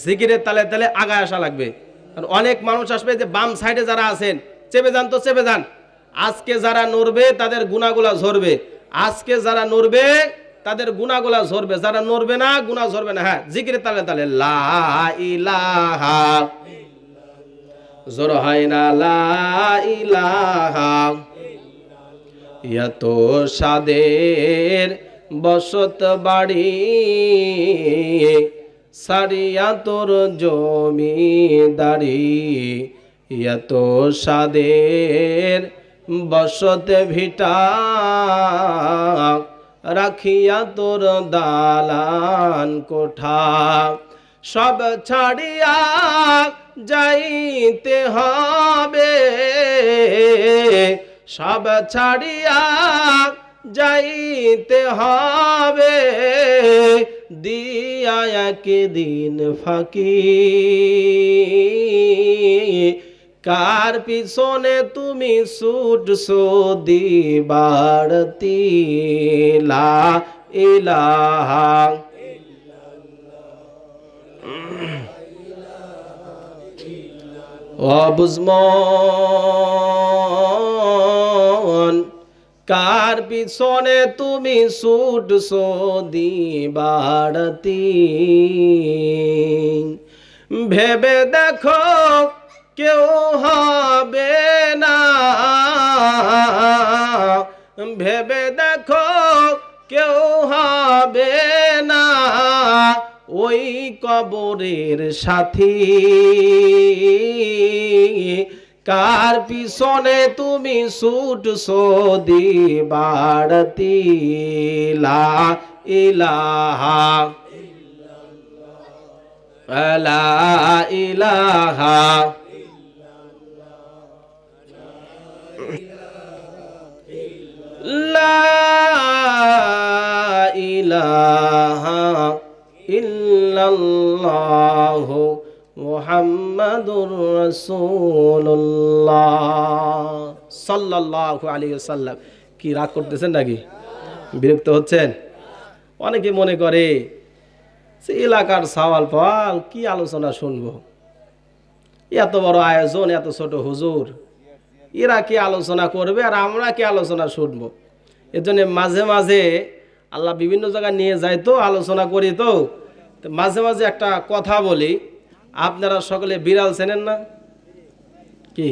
জিকিরের তালে তালে আগায় আসা লাগবে। কারণ অনেক মানুষ আসবে যে বাম সাইডে যারা আছেন, চেপে যান তো চেপে যান। আজকে যারা নড়বে তাদের গুনাহগুলা ঝরবে, আজকে যারা নড়বে তাদের গুনাহগুলা ঝরবে, যারা নড়বে না গুনাহ ঝরবে না। হ্যাঁ, জিকিরের তালে তালে লা ইলাহা, জোর হয় না লা ইলাহা, এত সাদের বসত বাড়ি সারিয়া তোর জমিদারি, এত সাদের বসত ভিটা রাখিয়া তোর দালান কোঠা, সব ছাড়িয়া যাইতে হবে, সব ছাড়িয়া যাইতে হবে, দিয়া একদিন ফাঁকি, কার পিছনে তুমি ছুটছো দিবাড়তি, লা ইলাহা ও বুঝমন, কার পিছনে তুমি ছুটছো দিবাড়তি, ভেবে দেখো কেউ হবে না, ভেবে দেখো কেউ হবে না, ওই কবরের সাথী, কার পিছনে তুমি ছুটছো দিবাড়তি, লা ইলাহা লা ইলাহা লা ইলাহা ইল্লাল্লাহু মুহাম্মাদুর রাসূলুল্লাহ সাল্লাল্লাহু আলাইহি ওয়াসাল্লাম। কি রাগ করতেছেন নাকি? বিরক্ত হচ্ছেন? অনেকে মনে করে যে এলাকার সওয়াল পাল কি আলোচনা শুনবো, এত বড় আয়োজন, এত ছোট হুজুর, এরা কি আলোচনা করবে আর আমরা কি আলোচনা শুনবো। এর জন্য মাঝে মাঝে আল্লাহ বিভিন্ন জায়গায় নিয়ে যায় তো, আলোচনা করি তো মাঝে মাঝে একটা কথা বলি। আপনারা সকলে বিড়াল চেনেন না? কি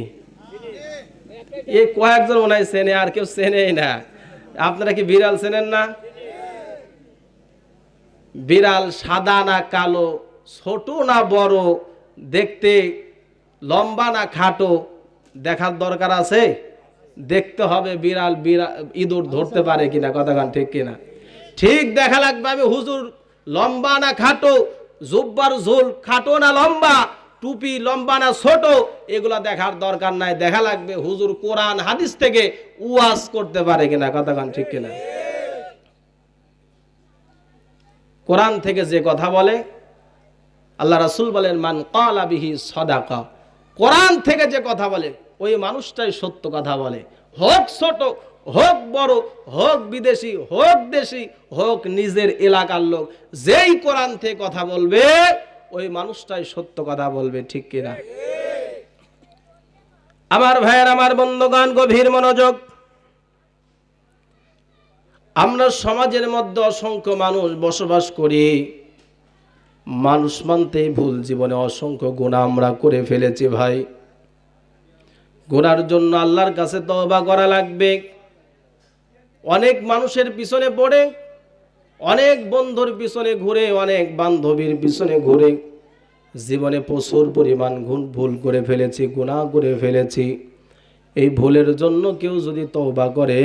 এই কয়েকজন মনে হয় চেনে, আর কেউ চেনেই না। আপনারা কি বিড়াল চেনেন না? বিড়াল সাদা না কালো, ছোট না বড়, দেখতে লম্বা না খাটো, দেখার দরকার আছে? দেখতে হবে বিড়াল ইঁদুর ধরতে পারে কিনা, কথা গান ঠিক কিনা? ঠিক দেখা লাগবে। আমি হুজুর লম্বা না খাটো, জুব্বার ঝোল খাটো না লম্বা, টুপি লম্বা না ছোট, এগুলা দেখার দরকার নাই। দেখা লাগবে হুজুর কোরআন হাদিস থেকে ওয়াজ করতে পারে কিনা, কথা গান ঠিক কিনা? কোরআন থেকে যে কথা বলে, আল্লাহ রাসূল বলেন মান ক্বালা বিহি সাদাকা, কোরআন থেকে যে কথা বলে ওই মানুষটাই সত্য কথা বলে। হোক ছোট, হোক বড়, হোক বিদেশি, হোক দেশি, হোক নিজের এলাকার লোক, যেই কোরআন থেকে কথা বলবে ওই মানুষটাই সত্য কথা বলবে, ঠিক কিনা? আমার ভাইয়ের, আমার বন্ধুগণ, গভীর মনোযোগ। আমরা সমাজের মধ্যে অসংখ্য মানুষ বসবাস করি। মানুষ মানতেই ভুল, জীবনে অসংখ্য গুনাহ আমরা করে ফেলেছি ভাই। গুনার জন্য আল্লাহর কাছে তওবা করা লাগবে। অনেক মানুষের পিছনে পড়ে, অনেক বন্ধুর পিছনে ঘুরে, অনেক বান্ধবীর পিছনে ঘুরে জীবনে প্রচুর পরিমাণ ভুল করে ফেলেছি, গুনাহ করে ফেলেছি। এই ভুলের জন্য কেউ যদি তওবা করে,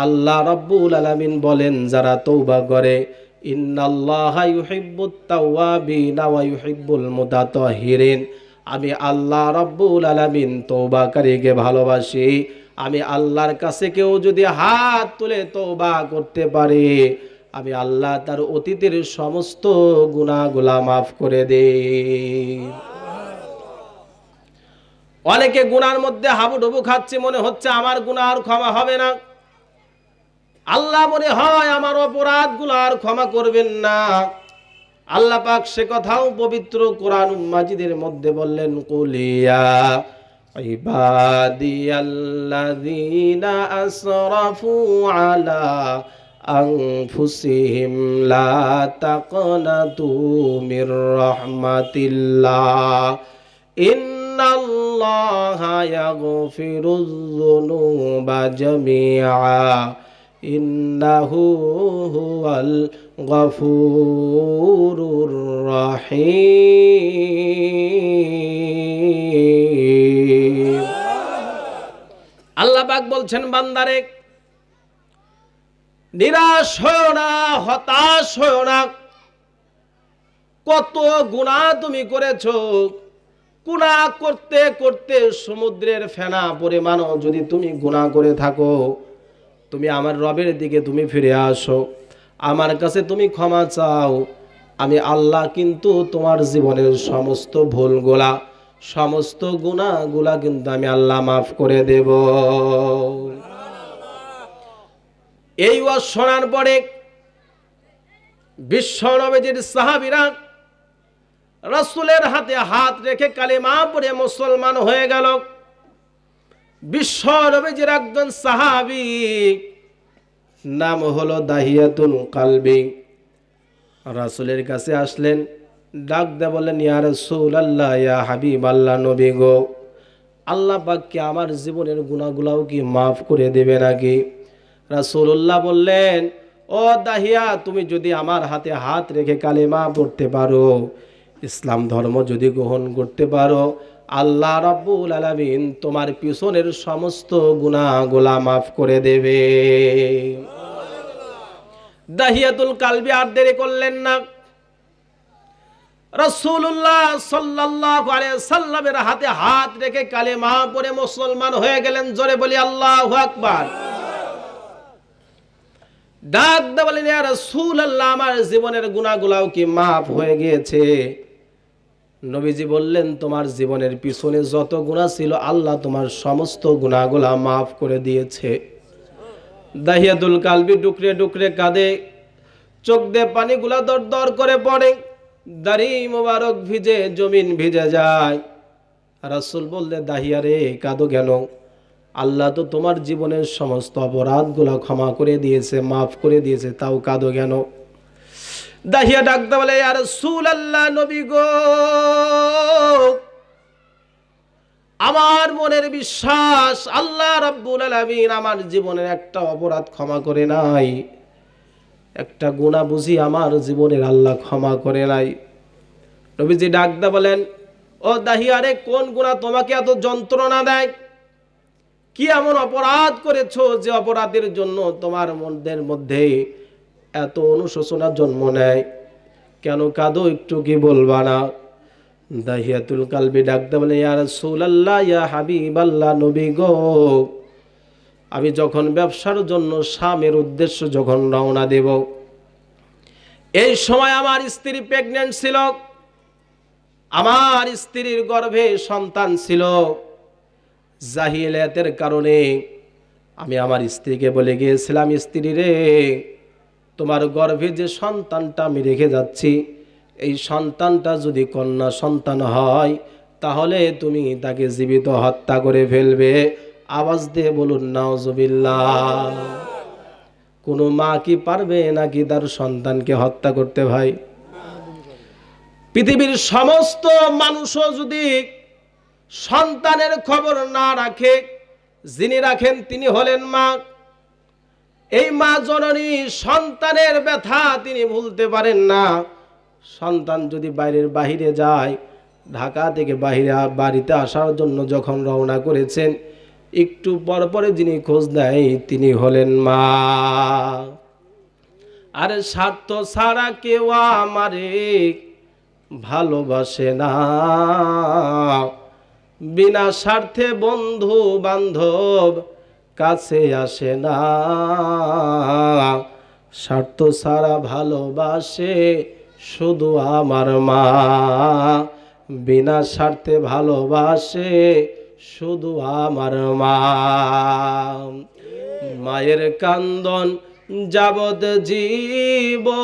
আল্লাহ রাব্বুল আলামিন বলেন যারা তওবা করে, ইন্নাল্লাহা ইউহিব্বুত তাওয়াবিনা ওয়া ইউহিব্বুল মুতাতাহহিরিন, আমি আল্লাহ রাব্বুল আলামিন তওবাকারীকে ভালোবাসি। আমি আল্লাহর কাছে কেউ যদি হাত তুলে তওবা করতে পারে, আমি আল্লাহ তার অতীতের সমস্ত গুনাহগুলা মাফ করে দেই। অনেকে গুনার মধ্যে হাবুডুবু খাচ্ছে, মনে হচ্ছে আমার গুনাহ আর ক্ষমা হবে না। আল্লাহ মনে হয় আমার অপরাধগুলো আর ক্ষমা করবেন না। আল্লাহ পাক সে কথাও পবিত্র কোরআন মাজিদের মধ্যে বললেন, কুলিয়া ইবাদিয়াল্লাযীনা আসরাফু আলা আনফুসিহিম লা তাকনাতু মির রাহমাতিল্লাহ ইন্নাল্লাহা ইয়াগফিরুয যুনুবা জামিআ ইন্নাহু হুয়াল গফুরুর রহিম। আল্লাহ পাক বলছেন, বান্দারে নিরাশ হও না, হতাশ হও না। কত গুনাহ তুমি করেছো, গুনাহ করতে করতে সমুদ্রের ফেনা পরিমাণও যদি তুমি গুনাহ করে থাকো, তুমি আমার রবের দিকে তুমি ফিরে আসো, আমার কাছে তুমি ক্ষমা চাও, আমি আল্লাহ কিন্তু তোমার জীবনের সমস্ত ভুলগুলা, সমস্ত গুনাহগুলা কিন্তু আমি আল্লাহ মাফ করে দেব। এই ওয়াজ শোনার পরে বিশ্ব নবীজির সাহাবীরা রাসূলের হাতে হাত রেখে কালেমা পড়ে মুসলমান হয়ে গেল। বিশ্ব নবীজির একজন সাহাবী, নাম হলো দাহিয়াতুল কালবি, রাসূলের কাছে আসলেন, ডাক দিয়ে বললেন, ইয়া রাসূলুল্লাহ, ইয়া হাবিবাল্লাহ, নবী গো, আল্লাহ পাক কি আমার জীবনের গুনাহগুলাও কি মাফ করে দেবে নাকি? রাসূলুল্লাহ বললেন, ও দাহিয়া, তুমি যদি আমার হাতে হাত রেখে কালেমা পড়তে পারো, ইসলাম ধর্ম যদি গ্রহণ করতে পারো, আল্লাহ রাব্বুল আলামিন তোমার পিছনের সমস্ত গুনাহগুলা মাফ করে দেবে। দাহিয়াতুল কালবি আর দেরি করলেন না, রাসূলুল্লাহ সাল্লাল্লাহু আলাইহি সাল্লামের হাতে হাত রেখে কালেমা পড়ে মুসলমান হয়ে গেলেন। জোরে বলি আল্লাহু আকবার। ডাক দিয়ে বলেন, ইয়া রাসূলুল্লাহ, আমার জীবনের গুনাহগুলাও কি মাফ হয়ে গিয়েছে? নবীজি বললেন, তোমার জীবনের পিছনে যত গুনাহ ছিল আল্লাহ তোমার সমস্ত গুনাহগুলা মাফ করে দিয়েছে। দাহিয়াতুল কালবি ডুকরে ডুকরে কাঁদে, চোখ দিয়ে পানিগুলা দর দর করে পড়ে, দাড়ি মোবারক ভিজে, জমিন ভিজে যায়। রাসূল বললে, দাহিয়া রে, কাঁদো কেন? আল্লাহ তো তোমার জীবনের সমস্ত অপরাধগুলো ক্ষমা করে দিয়েছে, মাফ করে দিয়েছে, তাও কাঁদো কেন? দাহিয়া ডাকতে বলে, ইয়া রাসূলুল্লাহ, নবী গো, আমার মনের বিশ্বাস আল্লাহ রাব্বুল আলামিন আমার জীবনের একটা অপরাধ ক্ষমা করে নাই, একটা গুনাহ বুঝি আমার জীবনের আল্লাহ ক্ষমা করে নাই। নবীজি ডাকতে বলেন, ও দাহিয়া রে, কোন গুনাহ তোমাকে এত যন্ত্রণা দেয়? কি এমন অপরাধ করেছো যে অপরাধের জন্য তোমার মনের মধ্যে এত অনুশোচনা জন্ম নেয়? কেন কাঁদো, একটু কি বলবা না? দাহিয়াতুল কালবি ডাকতে বলে, ইয়া রাসূলুল্লাহ, ইয়া হাবিবাল্লাহ, নবী গো, আমি যখন ব্যবসার জন্য শামের উদ্দেশ্য যখন রওনা দেব, এই সময় আমার স্ত্রী প্রেগন্যান্ট ছিল, আমার স্ত্রীর গর্ভে সন্তান ছিল। জাহিলিয়াতের কারণে আমি আমার স্ত্রীকে বলে গিয়েছিলাম, স্ত্রী রে, তোমার গর্ভে যে সন্তানটা আমি রেখে যাচ্ছি, এই সন্তানটা যদি কন্যা সন্তান হয়, তাহলে তুমি তাকে জীবিত হত্যা করে ফেলবে। আওয়াজ দিয়ে বলুন নাউজুবিল্লাহ। কোনো মা কি পারবে নাকি তার সন্তানকে হত্যা করতে? ভাই, পৃথিবীর সমস্ত মানুষও যদি সন্তানের খবর না রাখে, যিনি রাখেন তিনি হলেন মা। এই মা জননী সন্তানের ব্যথা তিনি ভুলতে পারেন না। সন্তান যদি বাহিরে যায়, ঢাকা থেকে বাড়িতে আসার জন্য যখন রওনা করেছেন, একটু পরে যিনি খোঁজ নেয় তিনি হলেন মা। আরে স্বার্থ ছাড়া কেউ আমারে ভালোবাসে না, বিনা স্বার্থে বন্ধু বান্ধব কাছে আসে না। স্বার্থ ছাড়া ভালোবাসে শুধু আমার মা, বিনা স্বার্থে ভালোবাসে শুধু আমার মা। মায়ের কান্দন যাবত জীবন,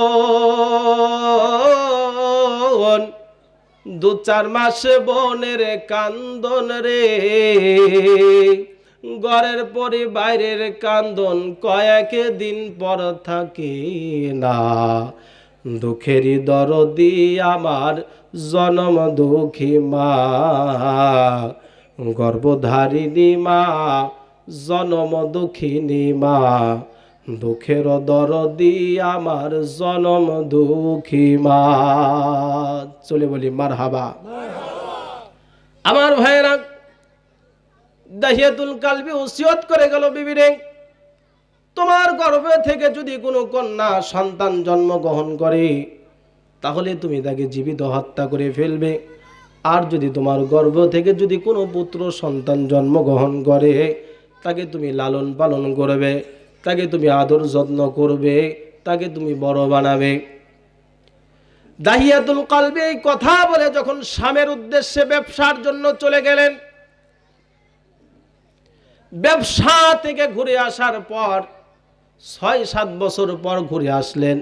2-4 মাস বোনের কান্দন রে, ঘরের পরে বাইরের কান্দন কয়েক দিন পর থাকে না। দুঃখেরই দরদি আমার জনম দুঃখী মা, গর্ভধারিণী মা জনম দুঃখিনী মা। দুঃখের দরদি আমার জনম দুঃখী মা। চলে বলি মারহাবা। আমার ভাইয়েরা, দাহিয়াতুল কালবি ওসিয়ত করে গেল বিবিরে, তোমার গর্ভে থেকে যদি কোনো কন্যা সন্তান জন্মগ্রহণ করে তাহলে তুমি তাকে জীবিত হত্যা করে ফেলবে। আর যদি তোমার গর্ভ থেকে যদি কোনো পুত্র সন্তান জন্মগ্রহণ করে তাকে তুমি লালন পালন করবে, তাকে তুমি আদর যত্ন করবে, তাকে তুমি বড় বানাবে। দাহিয়াতুল কালবি এই কথা বলে যখন স্বামীর উদ্দেশ্যে ব্যবসার জন্য চলে গেলেন, ব্যবসা থেকে ঘুরে আসার পর 6-7 বছর পর ঘুরে আসলেন।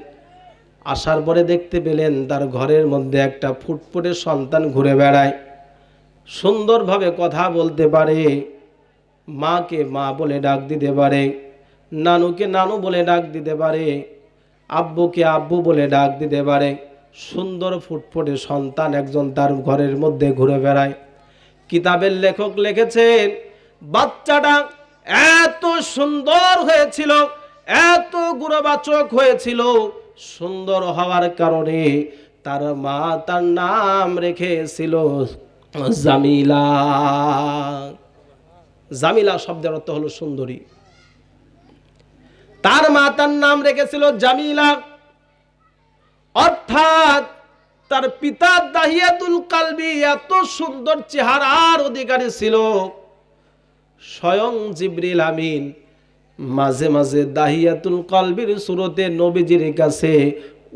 আসার পরে দেখতে পেলেন তার ঘরের মধ্যে একটা ফুটফুটে সন্তান ঘুরে বেড়ায়, সুন্দরভাবে কথা বলতে পারে, মাকে মা বলে ডাক দিতে পারে, নানুকে নানু বলে ডাক দিতে পারে, আব্বুকে আব্বু বলে ডাক দিতে পারে। সুন্দর ফুটফুটে সন্তান একজন তার ঘরের মধ্যে ঘুরে বেড়ায়। কিতাবের লেখক লিখেছেন, বাচ্চাটা এত সুন্দর হয়েছিল, এত গুণবাচক হয়েছিল, সুন্দর হওয়ার কারণে তার মা তার নাম রেখেছিল জামিলা। জামিলা শব্দের অর্থ হলো সুন্দরী। তার মা তার নাম রেখেছিল জামিলা, অর্থাৎ তার পিতা দাহিয়াতুল কালবি এত সুন্দর চেহারার অধিকারী ছিল, স্বয়ং জিবরিল আমিন মাঝে মাঝে দাহিয়াতুল কালবির সুরতে নবীজির কাছে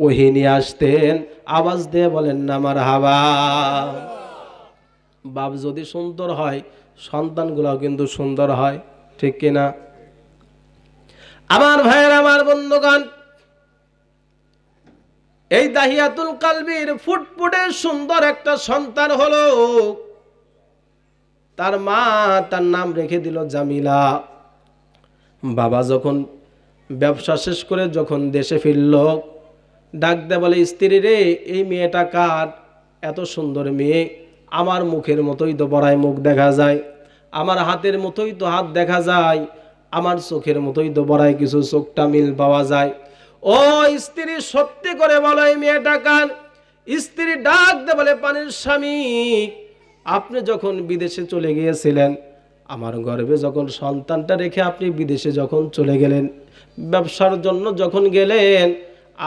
ওহী নিয়ে আসতেন। আওয়াজ দিয়ে বলেন না মারহাবা। বাপ যদি সুন্দর হয় সন্তানগুলোও কিন্তু সুন্দর হয়, ঠিক কিনা? আমার ভাইয়ের, আমার বন্ধুগণ, এই দাহিয়াতুল কালবির ফুটফুটে সুন্দর একটা সন্তান হলো। তার মা তার নাম রেখে দিল জামিলা। বাবা যখন ব্যবসা শেষ করে যখন দেশে ফিরল, ডাক দেয় বলে, স্ত্রী রে, এই মেয়েটা কার? এত সুন্দর মেয়ে, আমার মুখের মতোই তো বড়াই মুখ দেখা যায়, আমার হাতের মতোই তো হাত দেখা যায়, আমার চোখের মতোই তো বড়াই কিছু চোখটা মিল পাওয়া যায়। ও স্ত্রী, সত্যি করে বলো এই মেয়েটা কার? স্ত্রী ডাক দেয় বলে, পানির স্বামী, আপনি যখন বিদেশে চলে গিয়েছিলেন, আমার গর্ভে যখন সন্তানটা রেখে আপনি বিদেশে যখন চলে গেলেন, ব্যবসার জন্য যখন গেলেন,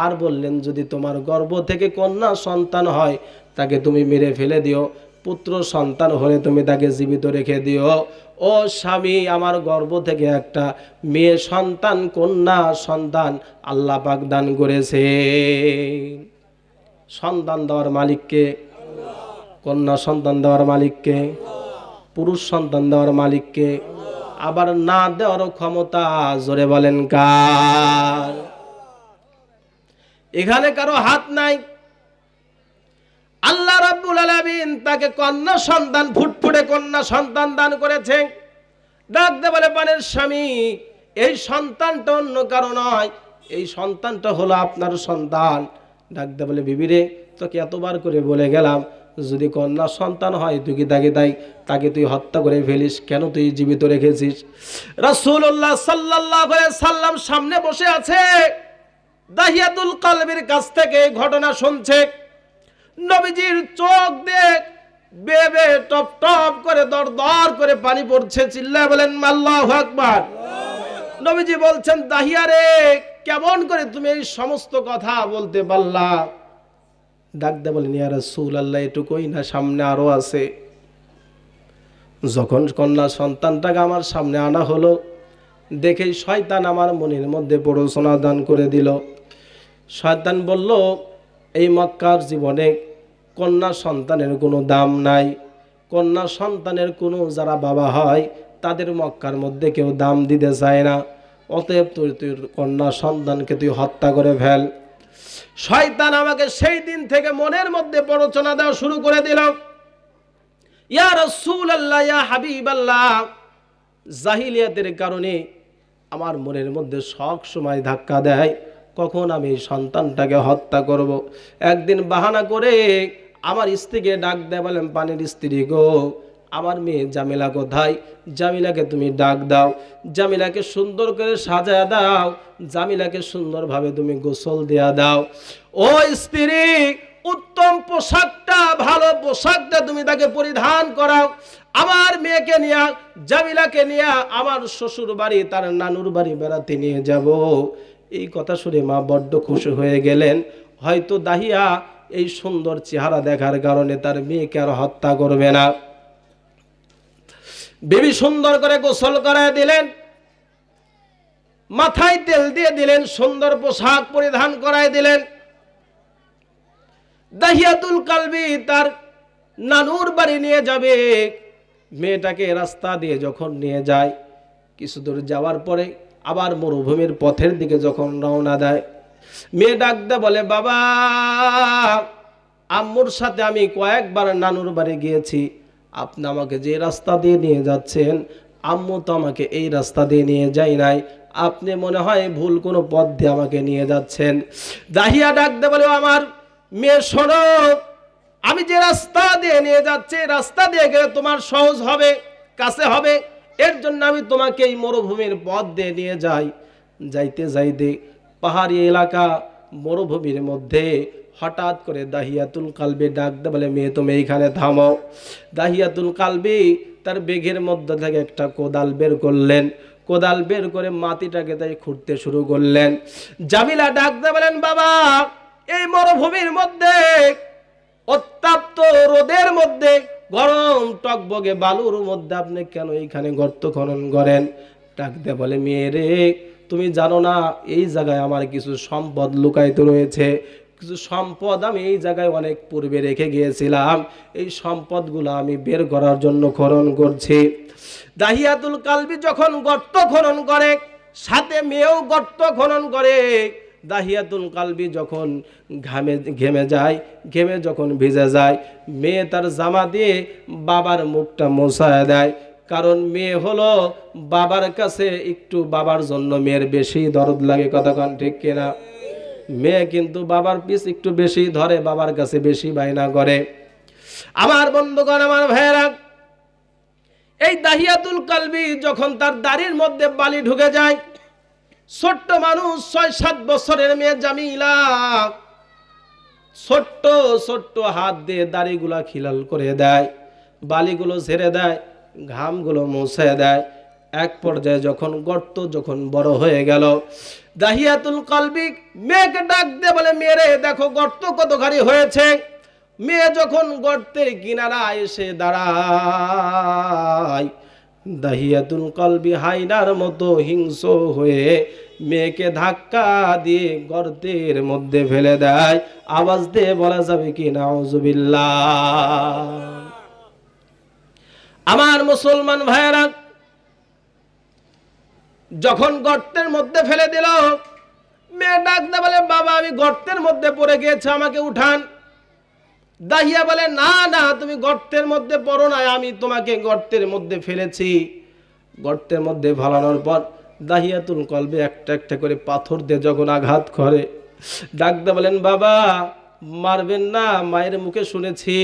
আর বললেন যদি তোমার গর্ভ থেকে কন্যা সন্তান হয় তাকে তুমি মেরে ফেলে দিও, পুত্র সন্তান হলে তুমি তাকে জীবিত রেখে দিও। ও স্বামী, আমার গর্ভ থেকে একটা মেয়ে সন্তান, কন্যা সন্তান আল্লাহ পাক দান করেছে। সন্তান দেওয়ার মালিককে? কন্যা সন্তান দেওয়ার মালিককে? পুরুষ সন্তান দেওয়ার মালিককে? আবার না দেওয়ার ক্ষমতা জোরে বলেন কার? এখানে কারো হাত নাই। আল্লাহ রাব্বুল আলামিন তাকে কন্যা সন্তান, ফুটফুটে কন্যা সন্তান দান করেছে। ডাক দে বলে, পানের স্বামী, এই সন্তানটা অন্য কারো নয়, এই সন্তানটা হলো আপনার সন্তান। ডাক দে বলে, বিবি রে, তোকে এতবার করে বলে গেলাম, যদি কন্যা সন্তান হয় তুই কি তাকে তুই হত্যা করে ফেলিস, কেন তুই জীবিত রেখেছিস? রাসূলুল্লাহ সাল্লাল্লাহু আলাইহি সাল্লাম সামনে বসে আছে, দাহিয়াতুল কলবির কাছ থেকে ঘটনা শুনছে। নবীজির চোখ দিয়ে বেবে টপ টপ করে দর দর করে পানি পড়ছে। চিল্লায় বলেন আল্লাহু আকবার। নবীজি বলছেন, দাহিয়া রে, কেমন করে তুমি এই সমস্ত কথা বলতে পারলা? ডাক দে বলেন, ইয়া রাসূলুল্লাহ, এটুকুই না, সামনে আরো আছে। যখন কন্যা সন্তানটাকে আমার সামনে আনা হলো, দেখেই শয়তান আমার মনের মধ্যে প্ররোচনা দান করে দিল। শয়তান বলল, এই মক্কার জীবনে কন্যা সন্তানের কোনো দাম নাই, কন্যা সন্তানের কোনো যারা বাবা হয় তাদের মক্কার মধ্যে কেউ দাম দিতে চায় না, অতএব তুই কন্যা সন্তানকে তুই হত্যা করে ফেল। শয়তান আমাকে সেই দিন থেকে মনের মধ্যে প্ররোচনা দেওয়া শুরু করে দিল। ইয়া রাসূলুল্লাহ, ইয়া হাবিবাল্লাহ, জাহিলিয়াতের কারণে আমার মনের মধ্যে সব সময় ধাক্কা দেয়, কখন আমি সন্তানটাকে হত্যা করব। একদিন বাহানা করে আমার স্ত্রীকে ডাক দেয়, বলেন, পানির স্ত্রী গো, আমার মেয়ে জামিলা কোথায়? জামিলাকে তুমি ডাক দাও, জামিলাকে সুন্দর করে সাজায় দাও, জামিলাকে সুন্দরভাবে তুমি গোসল দেয়া দাও। ও স্ত্রী, উত্তম পোশাকটা, ভালো পোশাকটা তুমি তাকে পরিধান করাও। আমার মেয়েকে নিয়ে, জামিলাকে নিয়ে আমার শ্বশুর বাড়ি, তার নানুর বাড়ি বেড়াতে নিয়ে যাব। এই কথা শুনে মা বড্ড খুশি হয়ে গেলেন। হয়তো দাহিয়া এই সুন্দর চেহারা দেখার কারণে তার মেয়েকে আর হত্যা করবে না। বিবি সুন্দর করে গোসল করায় দিলেন, মাথায় তেল দিয়ে দিলেন, সুন্দর পোশাক পরিধান করায় দিলেন। দাহিয়াতুল কলবি তার নানুর বাড়ি নিয়ে যাবে। মেয়েটাকে রাস্তা দিয়ে যখন নিয়ে যায়, কিছু দূর যাওয়ার পরে আবার মরুভূমির পথের দিকে যখন রওনা দেয়, মেয়ে ডাক দে বলে, বাবা, আম্মুর সাথে আমি কয়েকবার নানুর বাড়ি গিয়েছি, আপনি আমাকে যে রাস্তা দিয়ে নিয়ে যাচ্ছেন, আম্মু তো আমাকে এই রাস্তা দিয়ে নিয়ে যায় নাই, আপনি মনে হয় ভুল কোনো পথ দিয়ে আমাকে নিয়ে যাচ্ছেন। দাহিয়া ডাক দে বলে, আমার মেয়ে শোনো, আমি যে রাস্তা দিয়ে নিয়ে যাচ্ছি, রাস্তা দিয়ে গেলে তোমার সহজ হবে, কাছে হবে, এর জন্য আমি তোমাকে এই মরুভূমির পথ দিয়ে নিয়ে যাই। যাইতে যাইতে পাহাড়ি এলাকা, মরুভূমির মধ্যে হঠাৎ করে দাহিয়াতুল কলবি ডাক দে বলে, মেয়ে তুমি এইখানে থামো। দাহিয়াতুল কলবি তার বেগের মধ্যে থেকে একটা কোদাল বের করলেন, কোদাল বের করে মাটিটাকে তাই খুঁড়তে শুরু করলেন। জামিলা ডাক দে বলেন, বাবা, এই মরুভূমির মধ্যে, উত্তপ্ত রোদের মধ্যে, গরম টকবগে বালুর মধ্যে আপনি কেন এইখানে গর্ত খনন করেন? ডাক দে বলে, মেয়ে রে, তুমি জানো না এই জায়গায় আমার কিছু সম্পদ লুকায়িত রয়েছে, কিছু সম্পদ আমি এই জায়গায় অনেক পূর্বে রেখে গিয়েছিলাম, এই সম্পদগুলো আমি বের করার জন্য খনন করছি। দাহিয়াতুল কলবি যখন গর্ত খনন করে, সাথে মেয়েও গর্ত খনন করে। দাহিয়াতুল কলবি যখন ঘেমে যায়, ঘেমে যখন ভিজে যায়, মেয়ে তার জামা দিয়ে বাবার মুখটা মোছায় দেয়, কারণ মেয়ে হলো বাবার কাছে একটু, বাবার জন্য মেয়ের বেশি দরদ লাগে, কথা কন ঠিক কিনা? মেয়ে কিন্তু বাবার পিছ একটু বেশি ধরে, বাবার কাছে বেশি বায়না করে। আমার বন্ধুগণ, আমার ভাইয়েরা, এই দাহিয়াতুল কলবি যখন তার দাড়ির মধ্যে বালি ঢুকে যায়, ছোট্ট মানুষ, 6-7 বছরের মেয়ে জামিলা ছোট্ট ছোট্ট হাত দিয়ে দাড়িগুলা খিলাল করে দেয়, বালিগুলো ঝেড়ে দেয়, ঘামগুলো মুছে দেয়। এক পর্যায়ে যখন গর্ত যখন বড় হয়ে গেল, দাহিয়াতুল কলবি মেয়েকে ডাক দিয়ে বলে, মেয়ে, দেখো গর্ত কত ভারী হয়েছে। মেয়ে যখন গর্তের কিনারায় এসে দাঁড়ায়, দাহিয়াতুল কলবি হাইনার মতো হিংস্র হয়ে মেয়েকে ধাক্কা দিয়ে গর্তের মধ্যে ফেলে দেয়। আওয়াজ দিয়ে বলা যাবে কি নাউজুবিল্লাহ? আমার মুসলমান ভাইয়েরা, যখন গর্তের মধ্যে ফেলে দিল, মেয়ে ডাক দে বলে, বাবা, আমি গর্তের মধ্যে পড়ে গিয়েছি, আমাকে উঠান। দাহিয়া বলে, না না, তুমি গর্তের মধ্যে পড়ো না, আমি তোমাকে গর্তের মধ্যে ফেলেছি। গর্তের মধ্যে ফেলানোর পর দাহিয়াতুল কলবি একটা একটা করে পাথর দিয়ে যখন আঘাত করে, ডাক দে বলেন, বাবা, মারবেন না, মায়ের মুখে শুনেছি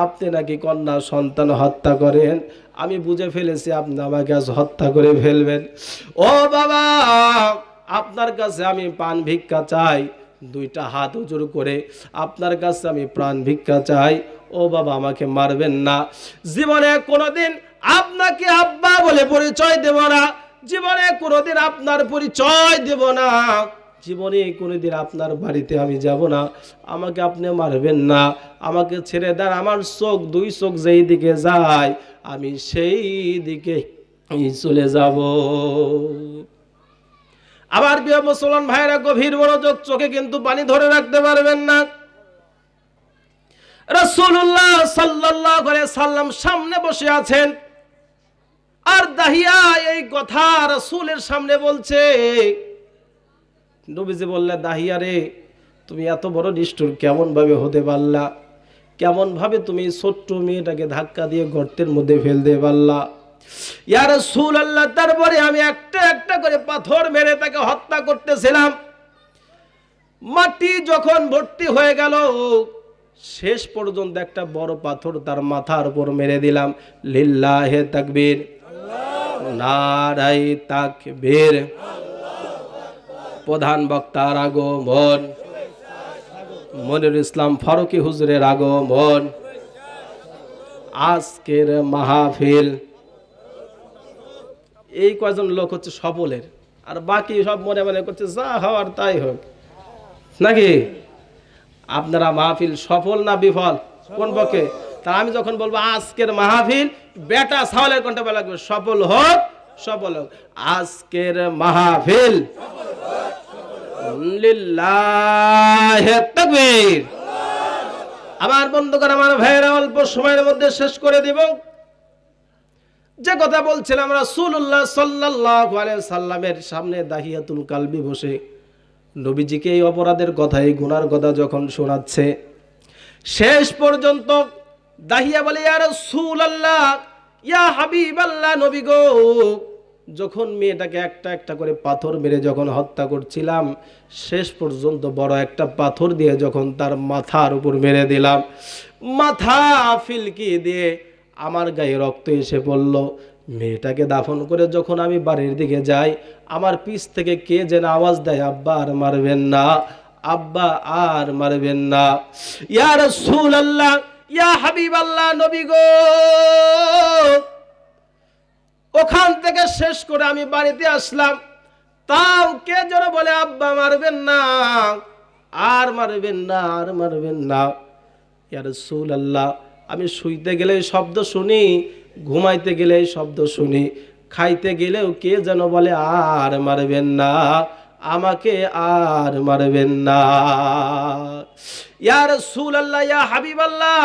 আপনি নাকি কন্যা সন্তান হত্যা করেন, আমি বুঝে ফেলেছি আপনি আমাকে আজ হত্যা করে ফেলবেন। ও বাবা, আপনার কাছে আমি প্রাণ ভিক্ষা চাই, দুইটা হাত উঁচু করে আপনার কাছে আমি প্রাণ ভিক্ষা চাই। ও বাবা, আমাকে মারবেন না, জীবনে কোনোদিন আপনাকে আব্বা বলে পরিচয় দেব না, জীবনে কোনোদিন আপনার পরিচয় দেব না, জীবনে কোনোদিন আপনার বাড়িতে আমি যাব না, আমাকে আপনি মারবেন না, আমাকে ছেড়ে দেন, আমার চোখ দুই চোখ যেই দিকে যায় আমি সেই দিকে চলে যাব। আবার প্রিয় মুসলমান ভাইরা গভীর মনোযোগ, চোখে কিন্তু পানি ধরে রাখতে পারবেন না। রাসূলুল্লাহ সাল্লাল্লাহু আলাইহি সাল্লাম সামনে বসে আছেন, আর দাহিয়া এই কথা রাসূলের সামনে বলছে। নবীজি বললেন, দাহিয়া রে, তুমি এত বড় নিষ্ঠুর কেমন ভাবে হতে পারলা, কেমন ভাবে তুমি ছোট্ট মেয়েটাকে ধাক্কা দিয়ে গর্তের মধ্যে ফেলতে পারলা? ইয়া রাসূলুল্লাহ, তারপরে আমি একটা একটা করে পাথর মেরে তাকে হত্যা করতেছিলাম, মাটি যখন ভর্তি হয়ে গেল শেষ পর্যন্ত একটা বড় পাথর তার মাথার উপর মেরে দিলাম। লিল্লাহে তাকবীর, নারায়ে তাকবীর। প্রধান বক্তার আগমন, মনিরুল ইসলাম ফারুকী হুজুরের আগমন, আজকের মাহফিল। এই কয়জন লোক হচ্ছে সফলের, আর বাকি সব মনে মনে করছে যা হওয়ার তাই হোক, নাকি? আপনারা মাহফিল সফল না বিফল, কোন পক্ষে? তা আমি যখন বলবো আজকের মাহফিল, বেটা ছাওয়ালের কণ্ঠে বলা লাগবে সফল হোক, সফল হোক। আজকের মাহফিল লিল্লাহে তাকবীর। আমার বন্ধুগণ, আমার ভাইয়েরা, অল্প সময়ের মধ্যে শেষ করে দিব। যে কথা বলছিলাম, রাসূলুল্লাহ সাল্লাল্লাহু আলাইহি সাল্লামের সামনে দাহিয়াতুল কালবি বসে নবীজিকে এই অপরাধের কথা, এই গুনার কথা যখন শোনাচ্ছে, শেষ পর্যন্ত দাহিয়া বলে, ইয়া রাসূলুল্লাহ, ইয়া হাবিবাল্লাহ, নবী গো, যখন মেয়েটাকে একটা একটা করে পাথর মেরে যখন হত্যা করছিলাম, শেষ পর্যন্ত বড় একটা পাথর দিয়ে যখন তার মাথার উপর মেরে দিলাম, মাথা ফিলকি দিয়ে আমার গায়ে রক্ত এসে পড়ল। মেয়েটাকে দাফন করে যখন আমি বাড়ির দিকে যাই, আমার পিছ থেকে কে যেন আওয়াজ দেয়, আব্বা আর মারবেন না, আব্বা আর মারবেন না। ইয়া রাসূলুল্লাহ, ইয়া হাবিবাল্লাহ, নবী গো, ওখান থেকে শেষ করে আমি বাড়িতে আসলাম, তাও কে যেন বলে আব্বা মারবেন না, আর মারবেন না, আর মারবেন না। ইয়া রাসূলুল্লাহ, আমি শুইতে গেলে শব্দ শুনি, ঘুমাইতে গেলে শব্দ শুনি, খাইতে গেলেও কে যেন বলে আর মারবেন না, আমাকে আর মারবেন না। ইয়া রাসূলুল্লাহ, ইয়া হাবিবাল্লাহ,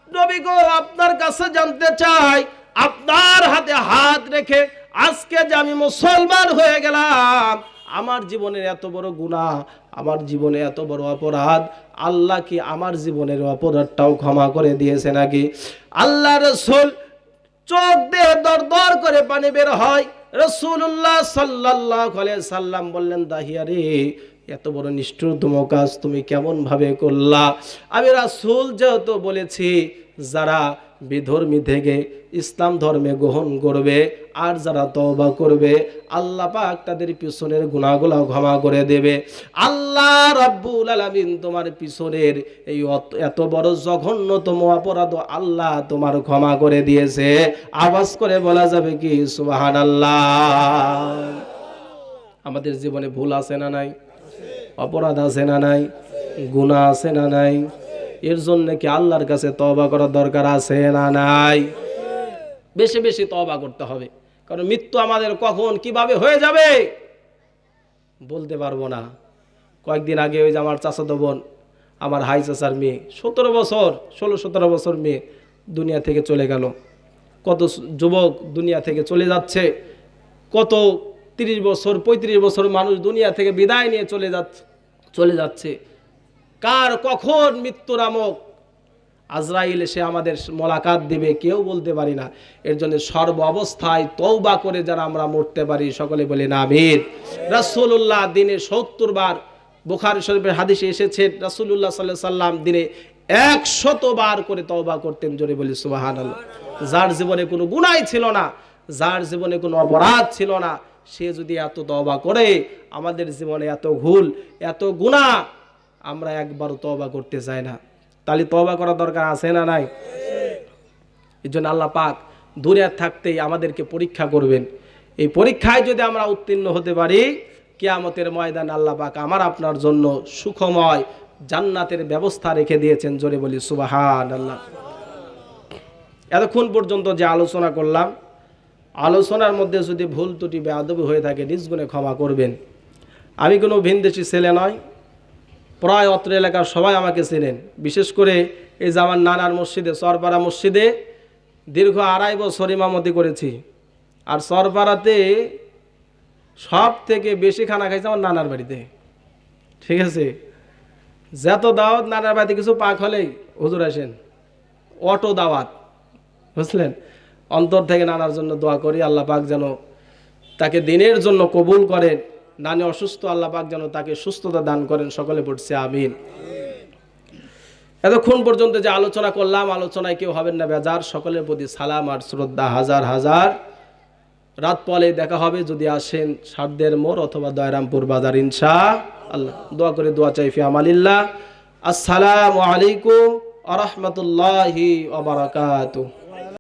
নবী গো, আপনার কাছে জানতে চাই, আপনার হাতে হাত রেখে আজকে যে আমি মুসলমান হয়ে গেলাম, আমার জীবনের এত বড় গুনাহ, আমার জীবনে এত বড় অপরাধ, আল্লাহ কি আমার জীবনের অপরাধটাও ক্ষমা করে দিয়েছে নাকি? আল্লাহ রাসূল চোখ দিয়ে দর দর করে পানি বের হয়। রাসূলুল্লাহ সাল্লাল্লাহু আলাইহি সাল্লাম বললেন, দাহিয়া রে, এত বড় নিষ্ঠুরতম কাজ তুমি কেমন ভাবে করলা? আমি রাসূল যেহেতু বলেছি, যারা বিধর্মী থেকে ইসলাম ধর্মে গ্রহণ করবে আর যারা তওবা করবে, আল্লাহ পাক তাদের পিছনের গুনাহগুলো ক্ষমা করে দেবে। আল্লাহ রাব্বুল আলামিন তোমার পিছনের এই এত বড় জঘন্যতম অপরাধ আল্লাহ তোমার ক্ষমা করে দিয়েছে। আওয়াজ করে বলা যাবে কি সুবহানাল্লাহ? আমাদের জীবনে ভুল আছে না নাই? অপরাধ আছে না নাই? গুনাহ আছে না নাই? এর জন্য কি আল্লাহর কাছে তওবা করার দরকার আছে না নাই? বেশি বেশি তওবা করতে হবে, কারণ মৃত্যু আমাদের কখন কিভাবে হয়ে যাবে বলতে পারবো না। কয়েকদিন আগে ওই যে আমার চাচাতো বোন, আমার হাই চাচার মেয়ে, 17 বছর 16-17 বছর মেয়ে দুনিয়া থেকে চলে গেল। কত যুবক দুনিয়া থেকে চলে যাচ্ছে, কত 30 বছর 35 বছর মানুষ দুনিয়া থেকে বিদায় নিয়ে চলে যাচ্ছে। কার কখন মৃত্যু নামক আজরাইল এসে আমাদের মোলাকাত দিবে কেউ বলতে পারি না। এর জন্য সর্ব অবস্থায় তওবা করে যারা আমরা মরতে পারি, সকলে বলি না আমিন। রাসূলুল্লাহ দিনে 70 বার বুখারী শরীফের হাদিসে এসেছে রাসূলুল্লাহ সাল্লাল্লাহু আলাইহি সাল্লাম দিনে 100 বার করে তওবা করতেন। জোরে বলি সুবহানাল্লাহ। যার জীবনে কোনো গুনাহ ছিল না, যার জীবনে কোনো অপরাধ ছিল না, সে যদি এত তওবা করে, আমাদের জীবনে এত ভুল এত গুনাহ, আমরা একবারও তওবা করতে চাই না। তাহলে তওবা করা দরকার আছে না নাই? এই জন্য আল্লাহ পাক দুনিয়া থাকতেই আমাদেরকে পরীক্ষা করবেন। এই পরীক্ষায় যদি আমরা উত্তীর্ণ হতে পারি, কিয়ামতের ময়দানে আল্লাহ পাক আমার আপনার জন্য সুখময় জান্নাতের ব্যবস্থা রেখে দিয়েছেন। জোরে বলি সুবহানাল্লাহ। এতক্ষণ পর্যন্ত যে আলোচনা করলাম, আলোচনার মধ্যে যদি ভুল ত্রুটি বেয়াদবি হয়ে থাকে নিজ গুণে ক্ষমা করবেন। আমি কোনো ভিনদেশি ছেলে নয়, প্রায় অত্র এলাকার সবাই আমাকে চেনেন। বিশেষ করে এই যে আমার নানার মসজিদে, চরপাড়া মসজিদে দীর্ঘ 2.5 বছর ইমামতি করেছি। আর চরপাড়াতে সব থেকে বেশি খানা খাইছে আমার নানার বাড়িতে। ঠিক আছে, যত দাওয়াত নানার বাড়িতে কিছু পাক হলেই হুজুর আসেন, অটো দাওয়াত, বুঝলেন। অন্তর থেকে নানার জন্য দোয়া করি, আল্লাহ পাক যেন তাকে দিনের জন্য কবুল করেন। নানি অসুস্থ, আল্লাহ পাক যেন তাকে সুস্থতা দান করেন। সকলে পড়ছে আমিন। এতক্ষণ পর্যন্ত যে আলোচনা করলাম, আলোচনায় কেউ হবেন না বেজার। সকলের প্রতি সালাম আর শ্রদ্ধা হাজার হাজার। রাত পলে দেখা হবে, যদি আসেন সারদের মোড় অথবা দয়রামপুর বাজার ইনশাআল্লাহ। দোয়া করে দোয়া চাই ফি আমালিল্লাহ। আসসালামু আলাইকুম ওয়া রাহমাতুল্লাহি ওয়া বারাকাতুহু।